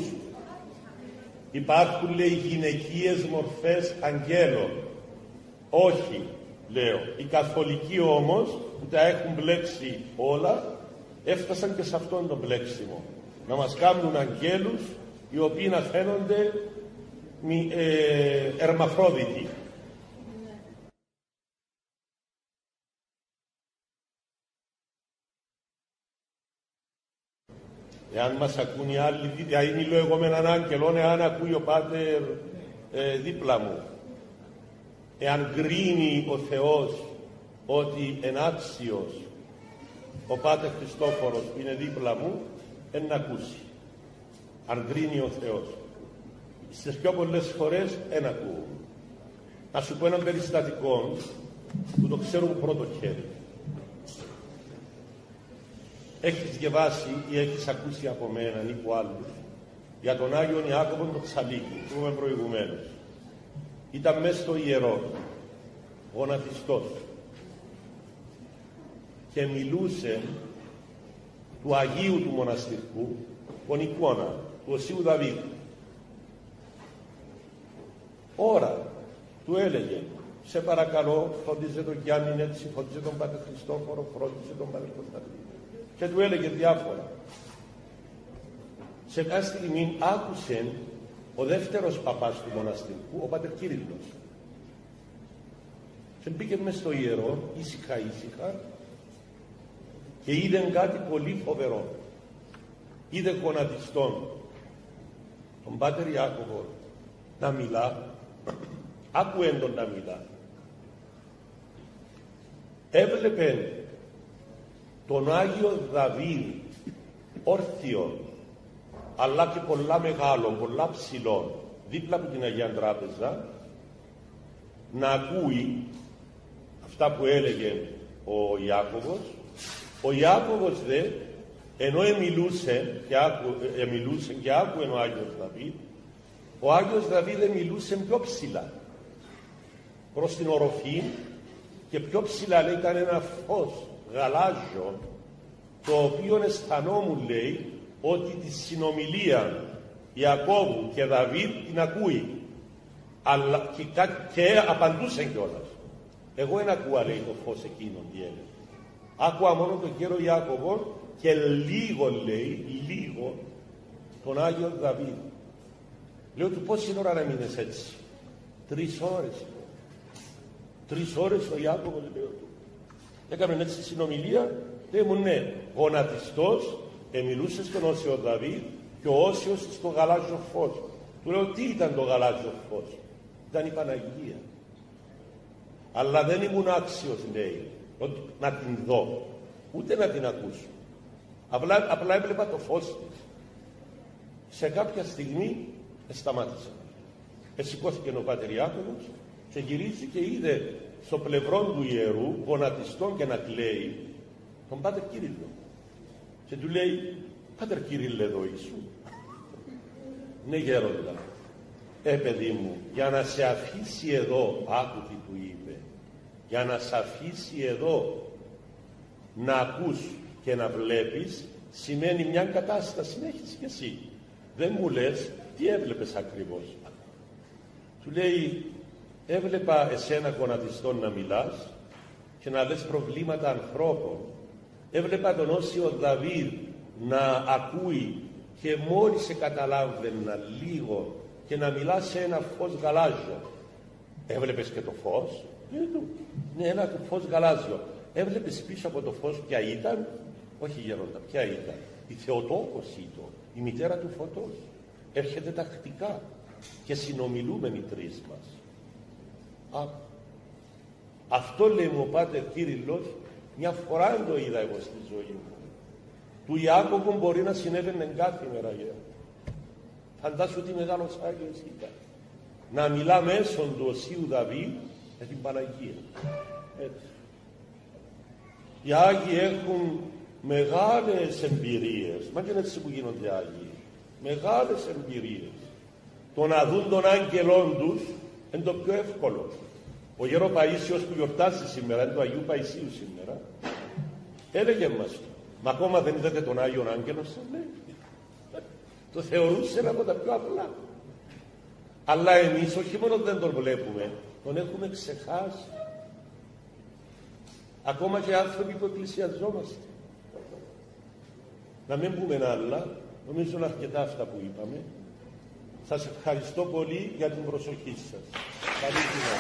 Υπάρχουν, λέει, γυναικείες μορφές αγγέλων. Όχι, λέω. Οι καθολικοί όμως που τα έχουν μπλέξει όλα έφτασαν και σε αυτόν τον μπλέξιμο. Να μας κάνουν αγγέλους οι οποίοι να φαίνονται ερμαφρόδιτοι. Εάν μας ακούν οι άλλοι, δείτε, μιλώ εγώ με έναν άγγελο, εάν ακούει ο Πάτερ δίπλα μου. Εάν κρίνει ο Θεός ότι ενάξιος ο Πάτερ Χριστόφορος που είναι δίπλα μου, να ακούσει. Αν κρίνει ο Θεός. Στις πιο πολλές φορές δεν ακούω. Να σου πω έναν περιστατικό που το ξέρω από πρώτο χέρι. Έχεις διαβάσει ή έχεις ακούσει από μένα ή από άλλους για τον Άγιον Ιάκωβο τον Τσαλίκη, που είπαμε προηγουμένως. Ήταν μέσα στο ιερό, γονατιστός, και μιλούσε του Αγίου του Μοναστηρικού, τον εικόνα του Οσίου Δαβίδ. Ώρα του έλεγε, σε παρακαλώ, φρόντιζε τον Γιάννη έτσι, φρόντιζε τον Πάτερ Χριστόφορο, φρόντιζε τον Πάτερ Κωνσταντίνο. Και του έλεγε διάφορα. Σε κάθε στιγμή άκουσε ο δεύτερος παπάς του μοναστηρικού, ο Πάτερ Κύριλλος. Και μπήκε μες στο ιερό, ήσυχα και είδε κάτι πολύ φοβερό. Είδε γονατιστόν τον Πάτερ Ιάκωβο να μιλά, άκουε τον να μιλά. Έβλεπε τον Άγιο Δαβίδ όρθιο, αλλά και πολλά μεγάλο, πολλά ψηλό, δίπλα από την Αγία Τράπεζα, να ακούει αυτά που έλεγε ο Ιάκωβος. Ο Ιάκωβος δε, ενώ μιλούσε και άκουε ο Άγιος Δαβίδ, ο Άγιος Δαβίδ μιλούσε πιο ψηλά προς την οροφή, και πιο ψηλά, λέει, ήταν ένα φως γαλάζιο, το οποίο αισθανόμουν, λέει, ότι τη συνομιλία Ιακώβου και Δαβίδ την ακούει, αλλά και απαντούσε κιόλας. Εγώ δεν ακούα, λέει, το φως εκείνο τι έλεγε. Άκουα μόνο τον κύριο Ιάκωβο και λίγο, λέει, λίγο τον Άγιο Δαβίδ. Λέω του, πόση ώρα να μείνες έτσι? 3 ώρες. 3 ώρες ο Ιάκωβος, λέω του. Έκαμε έτσι συνομιλία, λέει μου, ναι, γονατιστός, μιλούσε στον Όσιο Δαβίδ και ο Όσιος στο γαλάζιο φως. Του λέω, τι ήταν το γαλάζιο φως? Ήταν η Παναγία. Αλλά δεν ήμουν άξιος, λέει, να την δω, ούτε να την ακούσω. Απλά έβλεπα το φως της. Σε κάποια στιγμή σταμάτησα. Σηκώθηκε ο Πάτερ Ιάκωβος και γυρίζει και είδε στο πλευρό του ιερού, γονατιστόν και να κλαίει, τον Πάτερ Κύριλλο. Και του λέει, Πάτερ Κύριλλε, εδώ ήσουν? Ναι, γέροντα. Παιδί μου, για να σε αφήσει εδώ, άκου τι του είπε, για να σε αφήσει εδώ να ακούς και να βλέπεις, σημαίνει μια κατάσταση να έχεις και εσύ. Δεν μου λες τι έβλεπες ακριβώς. Του λέει, έβλεπα εσένα γονατιστόν να μιλάς και να λες προβλήματα ανθρώπων. Έβλεπα τον Όσιο Δαβίδ να ακούει και μόλις σε καταλάβαινα λίγο και να μιλά σε ένα φως γαλάζιο. Έβλεπες και το φως? Ναι, ένα φως γαλάζιο. Έβλεπες πίσω από το φως ποια ήταν? Όχι, γέροντα, ποια ήταν? Η Θεοτόκος ήταν, η μητέρα του φωτός. Έρχεται τακτικά και συνομιλούμε οι τρεις μας. Αυτό, λέει μου ο Πάτερ Κύριλλος, μια φορά το είδα εγώ στη ζωή μου. Του Ιάκωβου μπορεί να συνέβαινε κάθε μέρα, γέροντα. Φαντάσου τι μεγάλος Άγιος ήταν. Να μιλά μέσω του Οσίου Δαβίδ για την Παναγία. Έτσι. Οι Άγιοι έχουν μεγάλες εμπειρίες. Μα και είναι έτσι που γίνονται Άγιοι. Μεγάλες εμπειρίες. Το να δουν τον άγγελόν τους είναι το πιο εύκολο. Ο Γέρο Παΐσιος που γιορτάζει σήμερα, είναι του Αγίου Παϊσίου σήμερα, έλεγε μας το. Μα ακόμα δεν είδατε τον Άγιον Άγγελο σας, λέει. Το θεωρούσε από τα πιο απλά. Αλλά εμείς όχι μόνο δεν τον βλέπουμε, τον έχουμε ξεχάσει. Ακόμα και άνθρωποι που εκκλησιαζόμαστε. Να μην πούμε άλλα, νομίζω είναι αρκετά αυτά που είπαμε. Σας ευχαριστώ πολύ για την προσοχή σας. Καλή τιμά.